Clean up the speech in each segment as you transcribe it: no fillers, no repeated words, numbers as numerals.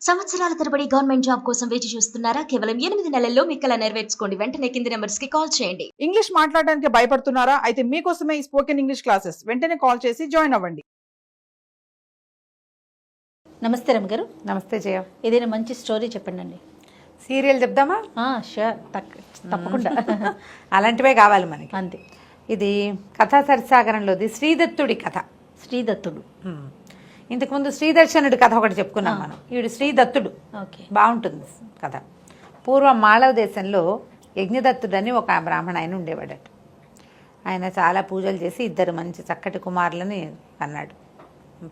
సంవత్సరాల తరబడి government job కోసం వేచి చూస్తున్నారా? కేవలం 8 నెలల్లో మీ కల నెరవేర్చుకోండి. వెంటనే కింది నెంబర్స్ కి కాల్ చేయండి. ఇంగ్లీష్ మాట్లాడడానికి భయపడుతున్నారా? అయితే మీకోసమే ఈ స్పోకెన్ ఇంగ్లీష్ క్లాసెస్. వెంటనే కాల్ చేసి జాయిన్ అవ్వండి. నమస్తే రమ్య గారు. నమస్తే జయ. ఏదైనా మంచి స్టోరీ చెప్పండి. సీరియల్ చెప్దామా? షూర్, తప్పకుండా. అలాంటివే కావాలి మనకి. అంతే. ఇది కథా సరిసాగరంలోది శ్రీదత్తుడి కథ. శ్రీదత్తుడు. ఇంతకుముందు శ్రీదర్శనుడి కథ ఒకటి చెప్పుకున్నాం మనం. ఈవిడు శ్రీదత్తుడు. ఓకే, బాగుంటుంది కథ. పూర్వం మాళవ దేశంలో యజ్ఞదత్తుడు అని ఒక బ్రాహ్మణ ఆయన ఉండేవాడట. ఆయన చాలా పూజలు చేసి ఇద్దరు మంచి చక్కటి కుమారులని అన్నాడు.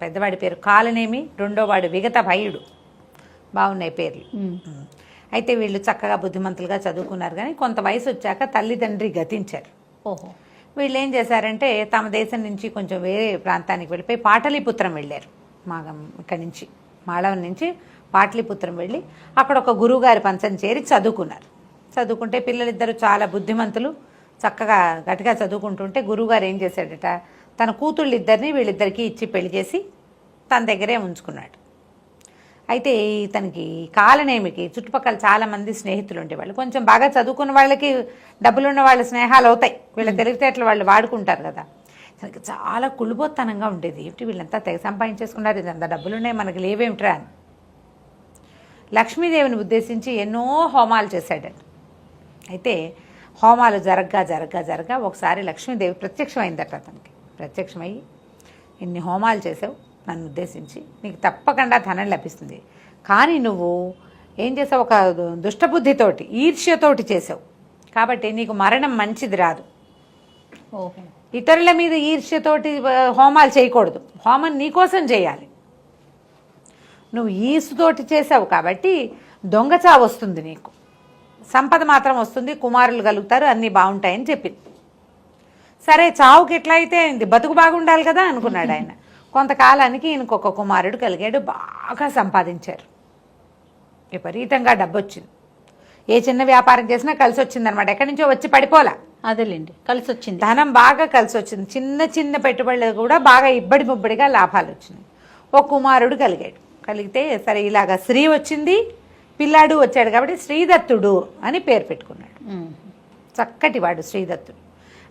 పెద్దవాడి పేరు కాలనేమి, రెండోవాడు విగత భయుడు. బాగున్నాయి పేర్లు. అయితే వీళ్ళు చక్కగా బుద్ధిమంతులుగా చదువుకున్నారు. కానీ కొంత వయసు వచ్చాక తల్లిదండ్రి గతించారు. ఓహో. వీళ్ళు ఏం చేశారంటే తమ దేశం నుంచి కొంచెం వేరే ప్రాంతానికి వెళ్ళిపోయి పాటలీపుత్రం వెళ్ళారు. ఇక్కడి నుంచి మాళవం నుంచి పాటలీపుత్రం వెళ్ళి అక్కడ ఒక గురువుగారి పంచం చేరి చదువుకున్నారు. చదువుకుంటే పిల్లలిద్దరూ చాలా బుద్ధిమంతులు, చక్కగా గట్టిగా చదువుకుంటుంటే గురువుగారు ఏం చేశాడట, తన కూతుళ్ళిద్దరిని వీళ్ళిద్దరికీ ఇచ్చి పెళ్లి చేసి తన దగ్గరే ఉంచుకున్నాడు. అయితే ఇతనికి కాలనేమికి చుట్టుపక్కల చాలామంది స్నేహితులు ఉండేవాళ్ళు. కొంచెం బాగా చదువుకున్న వాళ్ళకి డబ్బులున్న వాళ్ళ స్నేహాలు అవుతాయి, వీళ్ళ తెలివితేటలు వాళ్ళు వాడుకుంటారు కదా. తనకి చాలా కుళ్ళుబోత్తనంగా ఉండేది. ఏమిటి వీళ్ళంతా తెగ సంపాదించేసుకున్నారు, ఇదంతా డబ్బులున్నాయి, మనకి లేవేమిట్రా అని. లక్ష్మీదేవిని ఉద్దేశించి ఎన్నో హోమాలు చేశాడు. అయితే హోమాలు జరగ్గా ఒకసారి లక్ష్మీదేవి ప్రత్యక్షమైందట. అతనికి ప్రత్యక్షమయ్యి, ఇన్ని హోమాలు చేసావు నన్ను ఉద్దేశించి, నీకు తప్పకుండా ధనం లభిస్తుంది. కానీ నువ్వు ఏం చేసావు, ఒక దుష్టబుద్ధితోటి ఈర్ష్యతోటి చేసావు, కాబట్టి నీకు మరణం మంచిది రాదు. ఓహో. ఇతరుల మీద ఈర్ష్యతోటి హోమాలు చేయకూడదు, హోమం నీకోసం చేయాలి. నువ్వు ఈసుతోటి చేసావు కాబట్టి దొంగచావు వస్తుంది, నీకు సంపద మాత్రం వస్తుంది, కుమారులు కలుగుతారు, అన్నీ బాగుంటాయని చెప్పింది. సరే, చావుకి ఎట్లా అయితే అయింది, బతుకు బాగుండాలి కదా అనుకున్నాడు ఆయన. కొంతకాలానికి ఈయనకొక కుమారుడు కలిగాడు. బాగా సంపాదించారు, విపరీతంగా డబ్బు వచ్చింది. ఏ చిన్న వ్యాపారం చేసినా కలిసి వచ్చిందనమాట. ఎక్కడి నుంచో వచ్చి పడిపోలా, అదేలేండి, కలిసి వచ్చింది. ధనం బాగా కలిసి వచ్చింది. చిన్న చిన్న పెట్టుబడులు కూడా బాగా ఇబ్బడి ముబ్బడిగా లాభాలు వచ్చినాయి. ఒక కుమారుడు కలిగాడు. కలిగితే సరే, ఇలాగా స్త్రీ వచ్చింది, పిల్లాడు వచ్చాడు కాబట్టి శ్రీదత్తుడు అని పేరు పెట్టుకున్నాడు. చక్కటి వాడు శ్రీదత్తుడు.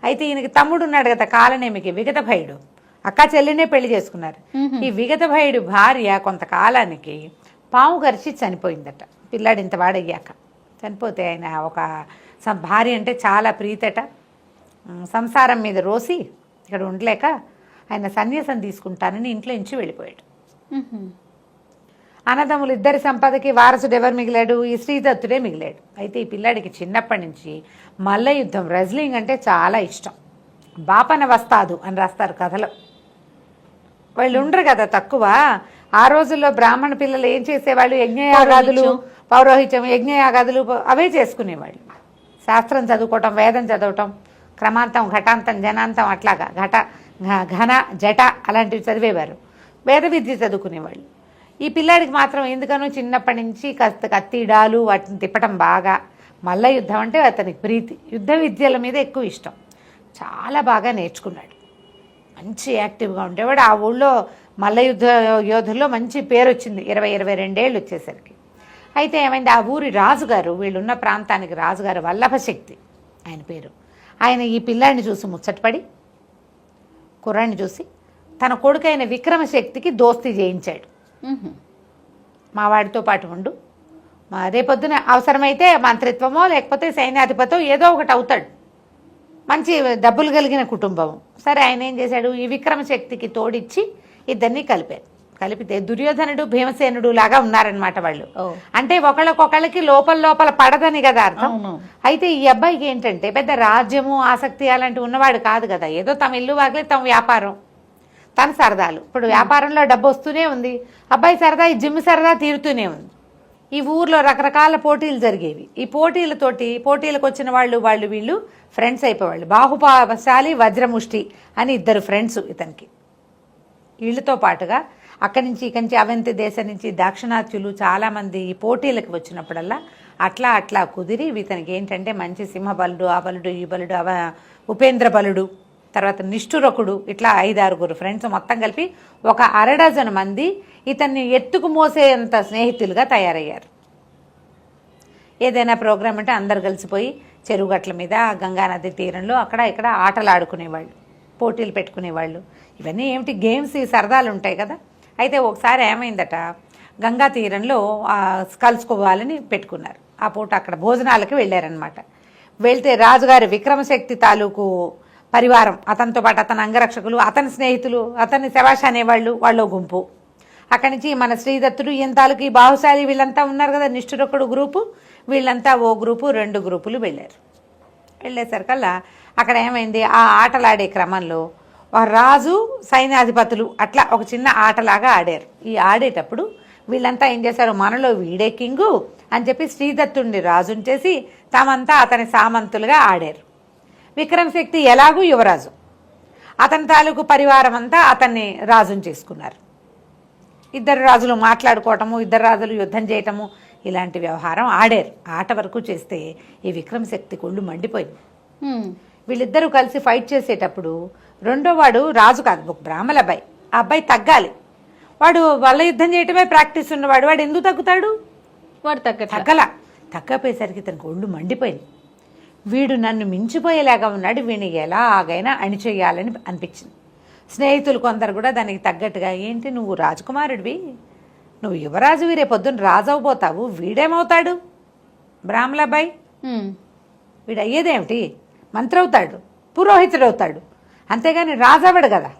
అయితే ఈయనకి తమ్ముడు ఉన్నాడు కదా కాలనేమికి, విగత భయుడు. అక్క చెల్లినే పెళ్లి చేసుకున్నారు. ఈ విగత భయుడు భార్య కొంతకాలానికి పాము గరిచి చనిపోయిందట. పిల్లాడు ఇంత వాడయ్యాక చనిపోతే ఆయన ఒక భార్య అంటే చాలా ప్రీతట. సంసారం మీద రోసి ఇక్కడ ఉండలేక ఆయన సన్యాసం తీసుకుంటానని ఇంట్లో నుంచి వెళ్ళిపోయాడు. అన్నదమ్ములు ఇద్దరి సంపదకి వారసుడు ఎవరు మిగిలాడు, ఈ శ్రీదత్తుడే మిగిలాడు. అయితే ఈ పిల్లాడికి చిన్నప్పటి నుంచి మల్ల యుద్ధం, రెజ్లింగ్ అంటే చాలా ఇష్టం. బాపన వస్తాదు అని రాస్తారు కథలో. వాళ్ళు ఉండరు కదా తక్కువ. ఆ రోజుల్లో బ్రాహ్మణ పిల్లలు ఏం చేసేవాళ్ళు, యజ్ఞయాగాదులు, పౌరోహిత్యం, యజ్ఞయాగాదులు అవే చేసుకునేవాళ్ళు. శాస్త్రం చదువుకోవటం, వేదం చదవటం, క్రమాంతం, ఘటాంతం, జనాంతం, అట్లాగా ఘన జట అలాంటివి చదివేవారు. వేద విద్య చదువుకునేవాళ్ళు. ఈ పిల్లాడికి మాత్రం ఎందుకనో చిన్నప్పటి నుంచి కాస్త కత్తిడాలు వాటిని తిప్పటం బాగా, మల్ల యుద్ధం అంటే అతనికి ప్రీతి, యుద్ధ విద్యల మీద ఎక్కువ ఇష్టం. చాలా బాగా నేర్చుకున్నాడు, మంచి యాక్టివ్గా ఉండేవాడు. ఆ ఊళ్ళో మల్ల యుద్ధ యోధుల్లో మంచి పేరు వచ్చింది 20-22 ఏళ్ళు వచ్చేసరికి. అయితే ఏమైంది, ఆ ఊరి రాజుగారు, వీళ్ళున్న ప్రాంతానికి రాజుగారు వల్లభశక్తి ఆయన పేరు. ఆయన ఈ పిల్లాడిని చూసి ముచ్చటపడి, కుర్రాడిని చూసి తన కొడుకైన విక్రమశక్తికి దోస్తీ చేయించాడు. మా వాడితో పాటు ఉండు, రేపొద్దున అవసరమైతే మంత్రిత్వమో లేకపోతే సైన్యాధిపతో ఏదో ఒకటి అవుతాడు, మంచి డబ్బులు కలిగిన కుటుంబం. సరే, ఆయన ఏం చేశాడు, ఈ విక్రమశక్తికి తోడిచ్చి ఇద్దరిని కలిపితే దుర్యోధనుడు, భీమసేనుడు లాగా ఉన్నారనమాట వాళ్ళు. అంటే ఒకళ్ళకొకళ్ళకి లోపల పడదని కదా అర్థం. అయితే ఈ అబ్బాయికి ఏంటంటే పెద్ద రాజ్యము, ఆసక్తి అలాంటివి ఉన్నవాడు కాదు కదా. ఏదో తమ ఇల్లు వాగలే, తమ వ్యాపారం, తన సరదాలు. ఇప్పుడు వ్యాపారంలో డబ్బు వస్తూనే ఉంది, అబ్బాయి సరదా, ఈ జిమ్ సరదా తీరుతూనే ఉంది. ఈ ఊర్లో రకరకాల పోటీలు జరిగేవి. ఈ పోటీలకు వచ్చిన వీళ్ళు ఫ్రెండ్స్ అయిపోయేవాళ్ళు. బాహుపాశాలి, వజ్రముష్టి అని ఇద్దరు ఫ్రెండ్స్ ఇతనికి. వీళ్ళతో పాటుగా అక్కడి నుంచి ఇక్కడి నుంచి అవంతి దేశం నుంచి దాక్షిణాత్యులు చాలామంది ఈ పోటీలకు వచ్చినప్పుడల్లా అట్లా కుదిరి ఇతనికి ఏంటంటే మంచి సింహబలుడు, ఆ బలుడు, ఈ బలుడు, ఉపేంద్ర బలుడు తర్వాత నిష్ఠురకుడు, ఇట్లా 5-6 ఫ్రెండ్స్ మొత్తం కలిపి ఒక 1/2 మంది ఇతన్ని ఎత్తుకు మోసేంత స్నేహితులుగా తయారయ్యారు. ఏదైనా ప్రోగ్రామ్ అంటే అందరు కలిసిపోయి చెరువు గట్ల మీద గంగానది తీరంలో అక్కడ ఇక్కడ ఆటలు ఆడుకునేవాళ్ళు, పోటీలు పెట్టుకునేవాళ్ళు. ఇవన్నీ ఏమిటి గేమ్స్, ఈ సరదాలు ఉంటాయి కదా. అయితే ఒకసారి ఏమైందట, గంగా తీరంలో కలుసుకోవాలని పెట్టుకున్నారు. ఆ పూట అక్కడ భోజనాలకి వెళ్ళారనమాట. వెళ్తే రాజుగారి విక్రమశక్తి తాలూకు పరివారం, అతనితో పాటు అతని అంగరక్షకులు, అతని స్నేహితులు, అతన్ని శభాష్ అనేవాళ్ళు, వాళ్ళు గుంపు. అక్కడి నుంచి మన శ్రీదత్తుడు ఈయన తాలూకు ఈ బాహుశాలి వీళ్ళంతా ఉన్నారు కదా, నిష్ఠురకుడు గ్రూపు, వీళ్ళంతా ఓ గ్రూపు 2 గ్రూపులు వెళ్ళారు. వెళ్ళేసరికల్లా అక్కడ ఏమైంది, ఆ ఆటలాడే క్రమంలో రాజు సైన్యాధిపతులు అట్లా ఒక చిన్న ఆటలాగా ఆడారు. ఈ ఆడేటప్పుడు వీళ్ళంతా ఏం చేశారు, మనలో వీడే కింగు అని చెప్పి శ్రీదత్తుడిని రాజుని చేసి తామంతా అతని సామంతులుగా ఆడారు. విక్రమశక్తి ఎలాగూ యువరాజు, అతని తాలూకు పరివారం అంతా అతన్ని రాజుని చేసుకున్నారు. 2 రాజులు మాట్లాడుకోవటము, 2 రాజులు యుద్ధం చేయటము, ఇలాంటి వ్యవహారం ఆడారు. ఆట వరకు చేస్తే ఈ విక్రమశక్తి కొళ్ళు మండిపోయింది. వీళ్ళిద్దరూ కలిసి ఫైట్ చేసేటప్పుడు రెండో వాడు రాజు కాదు, ఒక బ్రాహ్మణ అబ్బాయి. ఆ అబ్బాయి తగ్గాలి. వాడు వల్ల యుద్ధం చేయటమే ప్రాక్టీస్ ఉన్నవాడు. వాడు ఎందుకు తగ్గుతాడు? వాడు తగ్గపోయేసరికి తనకు ఒళ్ళు మండిపోయింది. వీడు నన్ను మించిపోయేలాగా ఉన్నాడు, వీడిని ఎలాగైనా అణిచేయాలని అనిపించింది. స్నేహితులు కొందరు కూడా దానికి తగ్గట్టుగా, ఏంటి నువ్వు రాజకుమారుడివి, నువ్వు యువరాజువి, రేపొద్దున రాజు అవబోతావు, వీడేమవుతాడు? బ్రాహ్మణ అబ్బాయి, వీడు అయ్యేదేమిటి? మంత్రవుతాడు, పురోహితుడు అవుతాడు, అంతేగాని రాజావాడు కదా.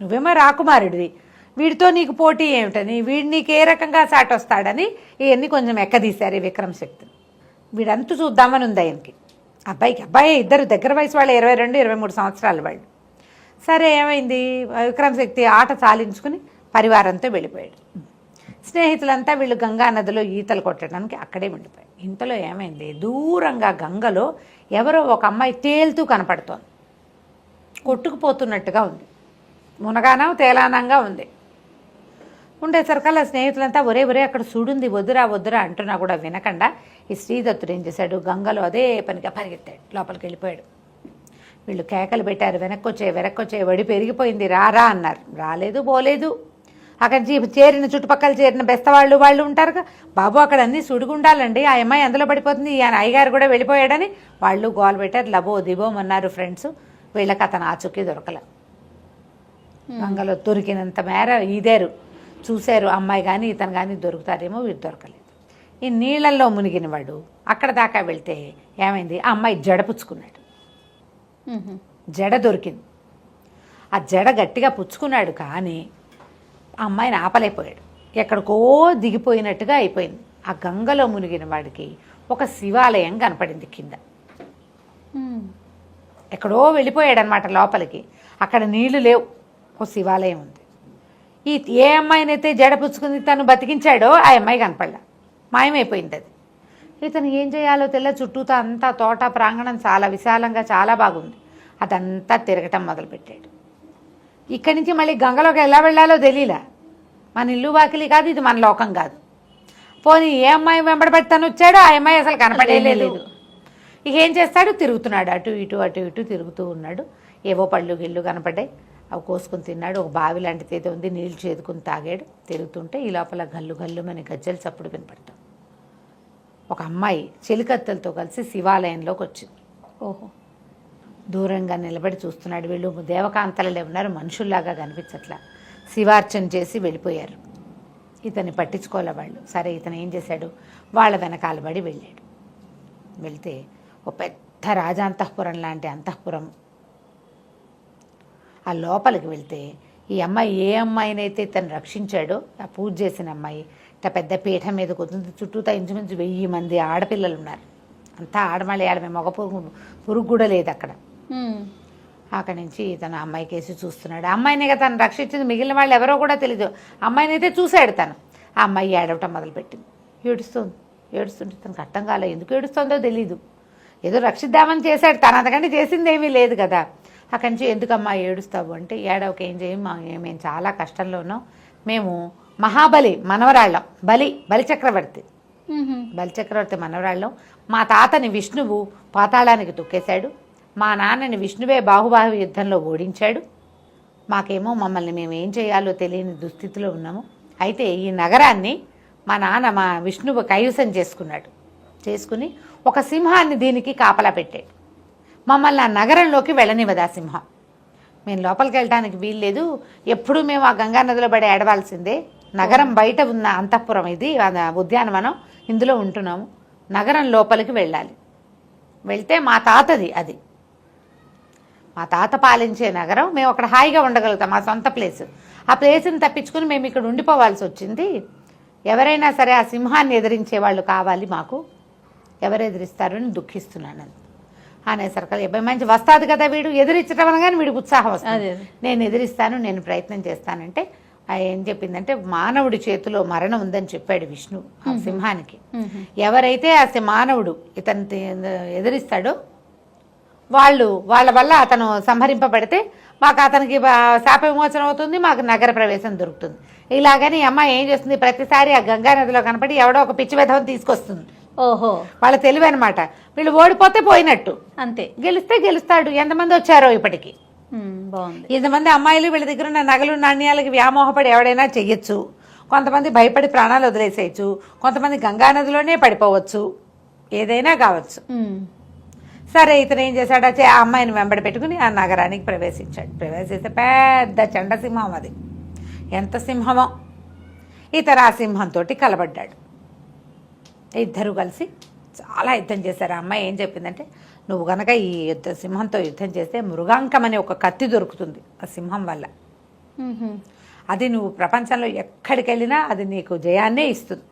నువ్వేమో రాకుమారుడివి, వీడితో నీకు పోటీ ఏమిటని, వీడు నీకు ఏ రకంగా సాటొస్తాడని ఇవన్నీ కొంచెం ఎక్కదీశారు ఈ విక్రమశక్తిని. వీడంతు చూద్దామని ఉంది ఆయనకి. అబ్బాయి ఇద్దరు దగ్గర వయసు వాళ్ళు 22-23 సంవత్సరాలు వాళ్ళు. సరే ఏమైంది, విక్రమశక్తి ఆట చాలించుకుని పరివారంతో వెళ్ళిపోయాడు. స్నేహితులంతా వీళ్ళు గంగా నదిలో ఈతలు కొట్టడానికి అక్కడే ఉండిపోయారు. ఇంతలో ఏమైంది, దూరంగా గంగలో ఎవరో ఒక అమ్మాయి తేలుతూ కనపడుతోంది. కొట్టుకుపోతున్నట్టుగా ఉంది, మునగానం తేలానంగా ఉంది. ఉండేసరికల్లా స్నేహితులంతా ఒరే అక్కడ సుడుంది, వద్దురా అంటున్నా కూడా వినకుండా ఈ శ్రీదత్తుడు ఏం చేశాడు, గంగలో అదే పనిగా పరిగెత్తాడు, లోపలికి వెళ్ళిపోయాడు. వీళ్ళు కేకలు పెట్టారు, వెనక్కొచ్చే వడి పెరిగిపోయింది, రారా అన్నారు. రాలేదు, పోలేదు. అక్కడ చుట్టుపక్కల చేరిన బెస్తవాళ్ళు వాళ్ళు ఉంటారు, బాబు అక్కడ అన్నీ సుడిగుండాలండి, ఆ అమ్మాయి అందులో పడిపోతుంది, ఈయన అయ్యగారు కూడా వెళ్ళిపోయాడని వాళ్ళు గోల్ పెట్టారు. లబో దిబోమన్నారు ఫ్రెండ్స్. వీళ్ళకి అతను ఆచూకీ దొరకలే. గంగలో దొరికినంత మేర ఈదేరు, చూశారు అమ్మాయి కానీ ఇతను కానీ దొరుకుతారేమో, వీడు దొరకలేదు. ఈ నీళ్ళల్లో మునిగిన వాడు అక్కడ దాకా వెళ్తే ఏమైంది, ఆ అమ్మాయి జడ పుచ్చుకున్నాడు. జడ దొరికింది. ఆ జడ గట్టిగా పుచ్చుకున్నాడు, కానీ ఆ అమ్మాయిని ఆపలేకపోయాడు. ఎక్కడికో దిగిపోయినట్టుగా అయిపోయింది. ఆ గంగలో మునిగిన వాడికి ఒక శివాలయం కనపడింది కింద. ఎక్కడో వెళ్ళిపోయాడు అనమాట లోపలికి. అక్కడ నీళ్లు లేవు, ఒక శివాలయం ఉంది. ఏ అమ్మాయినైతే జడ పుచ్చుకుని తను బతికించాడో ఆ అమ్మాయి కనపడలా, మాయమైపోయింది అది. ఇతను ఏం చేయాలో తెల్ల, చుట్టూతా అంతా తోట ప్రాంగణం చాలా విశాలంగా చాలా బాగుంది. అదంతా తిరగటం మొదలుపెట్టాడు. ఇక్కడి నుంచి మళ్ళీ గంగలోకి ఎలా వెళ్ళాలో తెలియలా. మన ఇల్లు వాకిలి కాదు, ఇది మన లోకం కాదు. పోనీ ఏ అమ్మాయి వెంబడబెట్టి తను వచ్చాడో ఆ అమ్మాయి అసలు కనపడేలేదు. ఇక ఏం చేస్తాడు, తిరుగుతున్నాడు, అటు ఇటు తిరుగుతూ ఉన్నాడు. ఏవో పళ్ళు గిళ్ళు కనపడ్డాయి, అవి కోసుకుని తిన్నాడు. ఒక బావి లాంటిది ఏదో ఉంది, నీళ్ళు చేదుకుని తాగాడు. తిరుగుతుంటే ఈ లోపల గల్లు అని గజ్జలు చప్పుడు వినపడతాం. ఒక అమ్మాయి చెలికత్తెలతో కలిసి శివాలయంలోకి వచ్చింది. ఓహో, దూరంగా నిలబడి చూస్తున్నాడు. వీళ్ళు దేవకాంతలలో ఉన్నారు, మనుషుల్లాగా కనిపించట్లా. శివార్చన చేసి వెళ్ళిపోయారు. ఇతన్ని పట్టించుకోలే వాళ్ళు. సరే ఇతను ఏం చేశాడు, వాళ్ళ వెనకాల పడి వెళ్ళాడు. వెళ్తే ఒక పెద్ద రాజాంతఃపురం లాంటి అంతఃపురం. ఆ లోపలికి వెళ్తే ఈ అమ్మాయి ఏ అమ్మాయినైతే తను రక్షించాడో, ఆ పూజ చేసిన అమ్మాయి ఇట్లా పెద్ద పీఠం మీద కూర్చుంది. చుట్టూతా ఇంచుమించు 1000 మంది ఆడపిల్లలు ఉన్నారు. అంతా ఆడమలయాళమే, మగ పురుగు కూడా లేదు అక్కడ. అక్కడి నుంచి తన అమ్మాయి కేసి చూస్తున్నాడు. అమ్మాయిని కదా తను రక్షించింది, మిగిలిన వాళ్ళు ఎవరో కూడా తెలీదు. అమ్మాయిని అయితే చూశాడు తను. ఆ అమ్మాయి ఏడవటం మొదలుపెట్టింది, ఏడుస్తుంటే తనకు అర్థం కాలే, ఎందుకు ఏడుస్తుందో తెలీదు. ఏదో రక్షిద్దామని చేశాడు తను, అంతకంటే చేసింది ఏమీ లేదు కదా. అక్కడి నుంచి ఎందుకమ్మా ఏడుస్తావు అంటే, ఏడవకి ఏం చేయం, మేము చాలా కష్టంలో ఉన్నాం, మేము మహాబలి మనవరాళ్ళం, బలిచక్రవర్తి మనవరాళ్ళం. మా తాతని విష్ణువు పాతాళానికి తొక్కేశాడు, మా నాన్నని విష్ణువే బాహుబాహు యుద్ధంలో ఓడించాడు. మాకేమో మమ్మల్ని మేము ఏం చేయాలో తెలియని దుస్థితిలో ఉన్నాము. అయితే ఈ నగరాన్ని మా విష్ణువు కైవసం చేసుకుని ఒక సింహాన్ని దీనికి కాపలా పెట్టాడు. మమ్మల్ని ఆ నగరంలోకి వెళ్ళనివ్వదు ఆ సింహం. మేము లోపలికి వెళ్ళడానికి వీల్లేదు, ఎప్పుడూ మేము ఆ గంగా నదిలో పడి ఏడవాల్సిందే. నగరం బయట ఉన్న అంతఃపురం ఇది, ఉద్యానవనం, ఇందులో ఉంటున్నాము. నగరం లోపలికి వెళ్ళాలి. వెళ్తే మా తాతది అది, మా తాత పాలించే నగరం. మేము అక్కడ హాయిగా ఉండగలుగుతాం, మా సొంత ప్లేస్. ఆ ప్లేస్ని తప్పించుకుని మేము ఇక్కడ ఉండిపోవాల్సి వచ్చింది. ఎవరైనా సరే ఆ సింహాన్ని ఎదిరించే వాళ్ళు కావాలి మాకు, ఎవరు ఎదిరిస్తారు అని దుఃఖిస్తున్నాను అనేసరికి అబ్బాయి మంచి వస్తాది కదా, వీడు ఎదిరించడం అనగానే వీడికి ఉత్సాహం వస్తుంది. నేను ఎదిరిస్తాను, నేను ప్రయత్నం చేస్తానంటే ఏం చెప్పిందంటే మానవుడి చేతిలో మరణం ఉందని చెప్పాడు విష్ణు ఆ సింహానికి. ఎవరైతే ఆ మానవుడు ఇతను ఎదిరిస్తాడో వాళ్ళ వల్ల అతను సంహరింపబడితే మాకు అతనికి శాప విమోచన అవుతుంది, మాకు నగర ప్రవేశం దొరుకుతుంది. ఇలాగని అమ్మ ఏం చేస్తుంది, ప్రతిసారి ఆ గంగా నదిలో కనపడి ఎవడో ఒక పిచ్చి విధం తీసుకొస్తుంది. ఓహో, వాళ్ళ తెలివి అనమాట. వీళ్ళు ఓడిపోతే పోయినట్టు, అంతే. గెలిస్తే గెలుస్తాడు. ఎంతమంది వచ్చారో ఇప్పటికి, బాగుంది. ఇంతమంది అమ్మాయిలు వీళ్ళ దగ్గర ఉన్న నగలు నాణ్యాలకి వ్యామోహపడి ఎవడైనా చెయ్యొచ్చు. కొంతమంది భయపడి ప్రాణాలు వదిలేసేయచ్చు, కొంతమంది గంగా నదిలోనే పడిపోవచ్చు, ఏదైనా కావచ్చు. సరే, ఇతను ఏం చేశాడు, ఆ అమ్మాయిని వెంబడి పెట్టుకుని ఆ నగరానికి ప్రవేశించాడు. ప్రవేశిస్తే పెద్ద చండసింహం అది. ఎంత సింహమో! ఇతను ఆ సింహంతో కలబడ్డాడు. ఇద్దరు కలిసి చాలా యుద్ధం చేశారు. ఆ అమ్మాయి ఏం చెప్పిందంటే, నువ్వు గనక ఈ సింహంతో యుద్ధం చేస్తే మృగాంకం అనే ఒక కత్తి దొరుకుతుంది ఆ సింహం వల్ల. అది నువ్వు ప్రపంచంలో ఎక్కడికి వెళ్ళినా అది నీకు జయాన్నే ఇస్తుంది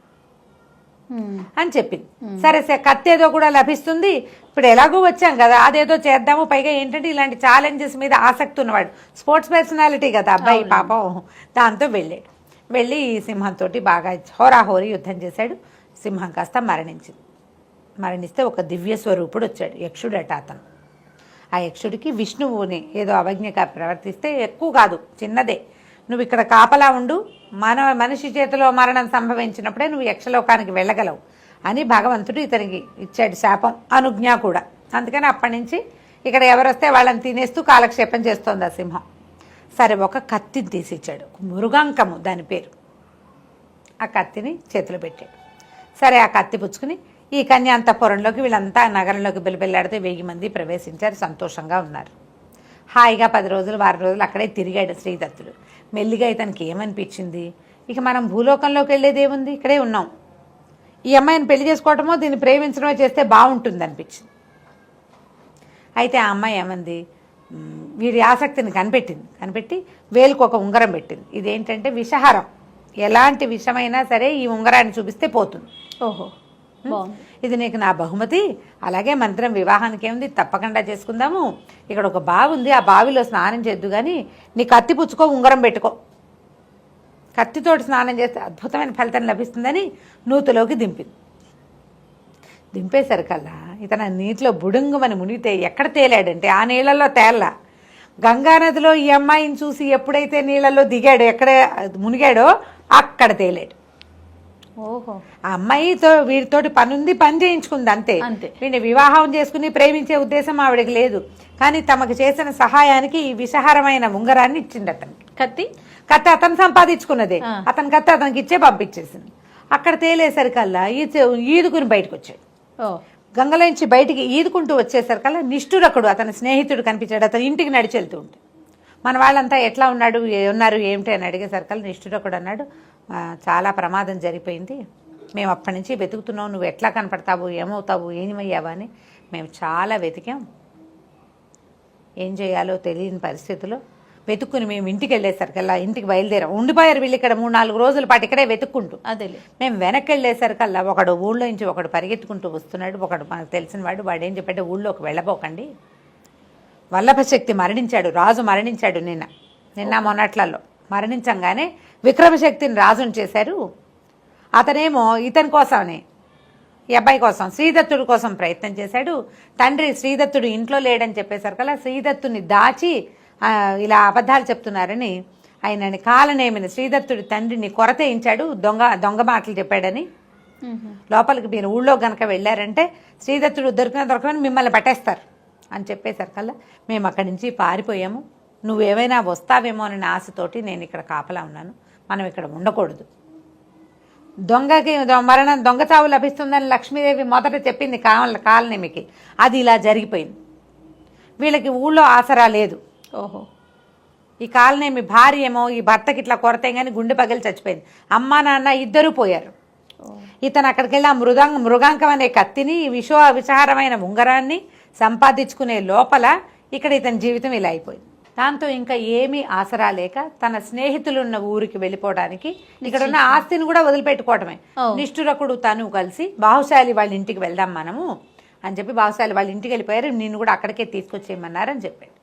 అని చెప్పింది. సరే, కత్తి ఏదో కూడా లభిస్తుంది, ఇప్పుడు ఎలాగో వచ్చాం కదా, అదేదో చేద్దాము. పైగా ఏంటంటే ఇలాంటి ఛాలెంజెస్ మీద ఆసక్తి ఉన్నవాడు, స్పోర్ట్స్ పర్సనాలిటీ కదా అబ్బాయి పాపం. దాంతో వెళ్ళి ఈ సింహంతో బాగా హోరాహోరీ యుద్ధం చేశాడు. సింహం కాస్త మరణిస్తే ఒక దివ్య స్వరూపుడు వచ్చాడు, యక్షుడట అతను. ఆ యక్షుడికి విష్ణువుని ఏదో అవజ్ఞగా ప్రవర్తిస్తే, ఎక్కువ కాదు చిన్నదే, నువ్వు ఇక్కడ కాపలా ఉండు, మనిషి చేతిలో మరణం సంభవించినప్పుడే నువ్వు యక్షలోకానికి వెళ్ళగలవు అని భగవంతుడు ఇతనికి ఇచ్చాడు శాపం, అనుజ్ఞ కూడా. అందుకని అప్పటి నుంచి ఇక్కడ ఎవరొస్తే వాళ్ళని తినేస్తూ కాలక్షేపం చేస్తోంది ఆ సింహం. సరే, ఒక కత్తిని తీసిచ్చాడు, మృగాంకము దాని పేరు. ఆ కత్తిని చేతిలో పెట్టాడు. సరే, ఆ కత్తి పుచ్చుకుని ఈ కన్యాంతఃపురంలోకి వీళ్ళంతా నగరంలోకి బిలబిల్లాడితే 1000 మంది ప్రవేశించారు, సంతోషంగా ఉన్నారు. హాయిగా 10 రోజులు 12 రోజులు అక్కడే తిరిగాడు శ్రీదత్తుడు. మెల్లిగా ఇతనికి ఏమనిపించింది, ఇక మనం భూలోకంలోకి వెళ్ళేది ఏముంది, ఇక్కడే ఉన్నాం, ఈ అమ్మాయిని పెళ్లి చేసుకోవటమో దీన్ని ప్రేమించడమో చేస్తే బాగుంటుంది అనిపించింది. అయితే ఆ అమ్మాయి ఏమంది, వీడి ఆసక్తిని కనిపెట్టి వేలుకు ఒక ఉంగరం పెట్టింది. ఇదేంటంటే విషహారం, ఎలాంటి విషమైనా సరే ఈ ఉంగరాన్ని చూపిస్తే పోతుంది. ఓహో, ఇది నీకు నా బహుమతి, అలాగే మంత్రం వివాహానికి ఏముంది, తప్పకుండా చేసుకుందాము. ఇక్కడ ఒక బావి ఉంది, ఆ బావిలో స్నానం చేద్దు కానీ నీ కత్తి పుచ్చుకో, ఉంగరం పెట్టుకో, కత్తితోటి స్నానం చేస్తే అద్భుతమైన ఫలితం లభిస్తుందని నూతిలోకి దింపేసరికల్లా ఇతను నీటిలో బుడుంగుమని మునిగితే ఎక్కడ తేలాడంటే ఆ నీళ్ళల్లో తేల్లా. గంగానదిలో ఈ అమ్మాయిని చూసి ఎప్పుడైతే నీళ్ళల్లో దిగాడో, ఎక్కడ మునిగాడో అక్కడ తేలాడు. ఓహో, ఆ అమ్మాయితో వీడితోటి పని చేయించుకుంది అంతే. వీడిని వివాహం చేసుకుని ప్రేమించే ఉద్దేశం ఆవిడకి లేదు. కానీ తమకు చేసిన సహాయానికి ఈ విషహారమైన ఉంగరాన్ని ఇచ్చింది అతనికి. కత్తి అతను సంపాదించుకున్నదే, అతని కత్తి అతనికి ఇచ్చే పంపించేసింది. అక్కడ తేలేసరికల్లా ఈదుకుని బయటకు వచ్చాడు. గంగలోంచి బయటికి ఈదుకుంటూ వచ్చేసరికల్లా నిష్ఠురకుడు అతని స్నేహితుడు కనిపించాడు. అతని ఇంటికి నడిచి వెళ్తూ ఉంటే మన వాళ్ళంతా ఎట్లా ఉన్నారు ఏమిటి అని అడిగేసరికల్లా నిష్ఠురకుడు అన్నాడు, చాలా ప్రమాదం జరిగిపోయింది, మేము అప్పటి నుంచి వెతుకుతున్నాం, నువ్వు ఎట్లా కనపడతావు, ఏమవుతావు, ఏమయ్యావా అని మేము చాలా వెతికాం. ఏం చేయాలో తెలియని పరిస్థితిలో వెతుక్కుని మేము ఇంటికి వెళ్ళేసరికల్లా, ఇంటికి బయలుదేరాం. ఉండిపోయారు వీళ్ళు ఇక్కడ 3-4 రోజుల పాటు ఇక్కడే వెతుక్కుంటూ. అదేలే, మేము వెనక్కి వెళ్ళేసరికల్లా ఒకడు ఊళ్ళో నుంచి ఒకడు పరిగెత్తుకుంటూ వస్తున్నాడు. ఒకడు మనకు తెలిసిన వాడు ఏం చెప్పాడు, ఊళ్ళోకి వెళ్ళబోకండి, వల్లభశక్తి మరణించాడు, రాజు మరణించాడు నిన్న మొన్నట్లలో. మరణించంగానే విక్రమశక్తిని రాజుని చేశారు. అతనేమో ఇతని కోసమని, ఈ అబ్బాయి కోసం, శ్రీదత్తుడి కోసం ప్రయత్నం చేశాడు. తండ్రి శ్రీదత్తుడు ఇంట్లో లేడని చెప్పేసరికల్లా శ్రీదత్తుని దాచి ఇలా అబద్ధాలు చెప్తున్నారని ఆయనని కాలనేమిని శ్రీదత్తుడి తండ్రిని కొరతేయించాడు. దొంగ మాటలు చెప్పాడని. లోపలికి మీరు ఊళ్ళో గనక వెళ్ళారంటే శ్రీదత్తుడు దొరకని మిమ్మల్ని పట్టేస్తారు, అని చెప్పేసరికల్లా మేము అక్కడి నుంచి పారిపోయాము. నువ్వేమైనా వస్తావేమో అనే ఆశతోటి నేను ఇక్కడ కాపలా ఉన్నాను, మనం ఇక్కడ ఉండకూడదు. దొంగ చావు లభిస్తుందని లక్ష్మీదేవి మొదట చెప్పింది కాలనేమికి, అది ఇలా జరిగిపోయింది. వీళ్ళకి ఊళ్ళో ఆసరా లేదు. ఓహో. ఈ కాలనేమి భార్య ఏమో ఈ భర్తకి ఇట్లా కొరతే కానీ గుండె పగిలి చచ్చిపోయింది. అమ్మ నాన్న ఇద్దరూ పోయారు. ఇతను అక్కడికి వెళ్ళి ఆ మృగాంకం అనే కత్తిని విషారమైన ఉంగరాన్ని సంపాదించుకునే లోపల ఇక్కడ ఇతని జీవితం ఇలా అయిపోయింది. దాంతో ఇంకా ఏమీ ఆసరా లేక తన స్నేహితులున్న ఊరికి వెళ్ళిపోవడానికి ఇక్కడ ఉన్న ఆస్తిని కూడా వదిలిపెట్టుకోవటమే. నిష్ఠురకుడు తను కలిసి బాహుశాలి వాళ్ళ ఇంటికి వెళ్దాం మనము అని చెప్పి బాహుశాలి వాళ్ళ ఇంటికి వెళ్ళిపోయారు. నిన్ను కూడా అక్కడికే తీసుకొచ్చేయమన్నారని చెప్పాడు.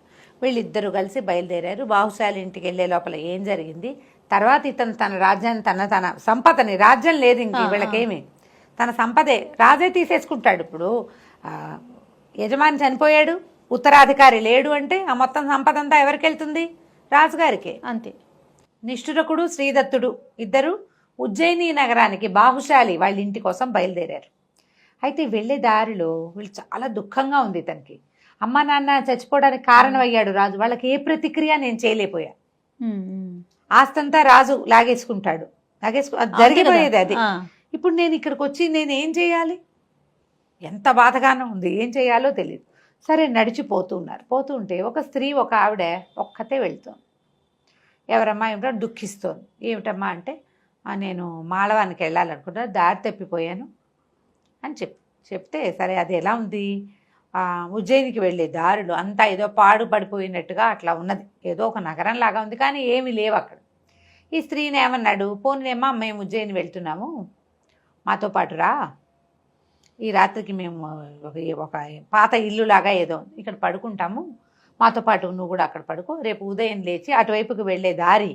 వీళ్ళిద్దరూ కలిసి బయలుదేరారు. బాహుశాలి ఇంటికి వెళ్ళే లోపల ఏం జరిగింది, తర్వాత ఇతను తన రాజ్యాన్ని తన సంపదని, రాజ్యం లేదు ఇంక వీళ్ళకేమి, తన సంపదే రాజే తీసేసుకుంటాడు. ఇప్పుడు యజమాని చనిపోయాడు, ఉత్తరాధికారి లేడు అంటే ఆ మొత్తం సంపద అంతా ఎవరికి వెళ్తుంది? రాజుగారికి. అంతే. నిష్ఠురకుడు శ్రీదత్తుడు ఇద్దరు ఉజ్జయిని నగరానికి బాహుశాలి వాళ్ళ ఇంటి కోసం బయలుదేరారు. అయితే వెళ్ళే దారిలో వీళ్ళు చాలా దుఃఖంగా ఉంది. ఇతనికి అమ్మ నాన్న చచ్చిపోవడానికి కారణం అయ్యాడు రాజు, వాళ్ళకి ఏ ప్రతిక్రియ నేను చేయలేకపోయా. ఆస్తంతా రాజు లాగేసుకుంటాడు, జరిగిపోయేది అది. ఇప్పుడు నేను ఇక్కడికి వచ్చి నేను ఏం చేయాలి? ఎంత బాధగానో ఉంది, ఏం చేయాలో తెలియదు. సరే నడిచిపోతూ ఉన్నారు. పోతూ ఉంటే ఒక స్త్రీ, ఒక ఆవిడ ఒక్కతే వెళ్తోంది. ఎవరమ్మా ఏమిటో దుఃఖిస్తోంది. ఏమిటమ్మా అంటే నేను మాళవానికి వెళ్ళాలనుకున్నా, దారి తప్పిపోయాను అని చెప్తే సరే అది ఎలా ఉంది, ఉజ్జయినికి వెళ్ళే దారులు అంతా ఏదో పాడుపడిపోయినట్టుగా అట్లా ఉన్నది, ఏదో ఒక నగరం లాగా ఉంది కానీ ఏమీ లేవు అక్కడ. ఈ స్త్రీని ఏమన్నాడు, పోనీలేమ్మా మేము ఉజ్జయిని వెళ్తున్నాము, మాతో పాటు రా, ఈ రాత్రికి మేము ఒక పాత ఇల్లులాగా ఏదో ఇక్కడ పడుకుంటాము, మాతో పాటు నువ్వు కూడా అక్కడ పడుకో, రేపు ఉదయం లేచి అటువైపుకి వెళ్ళే దారి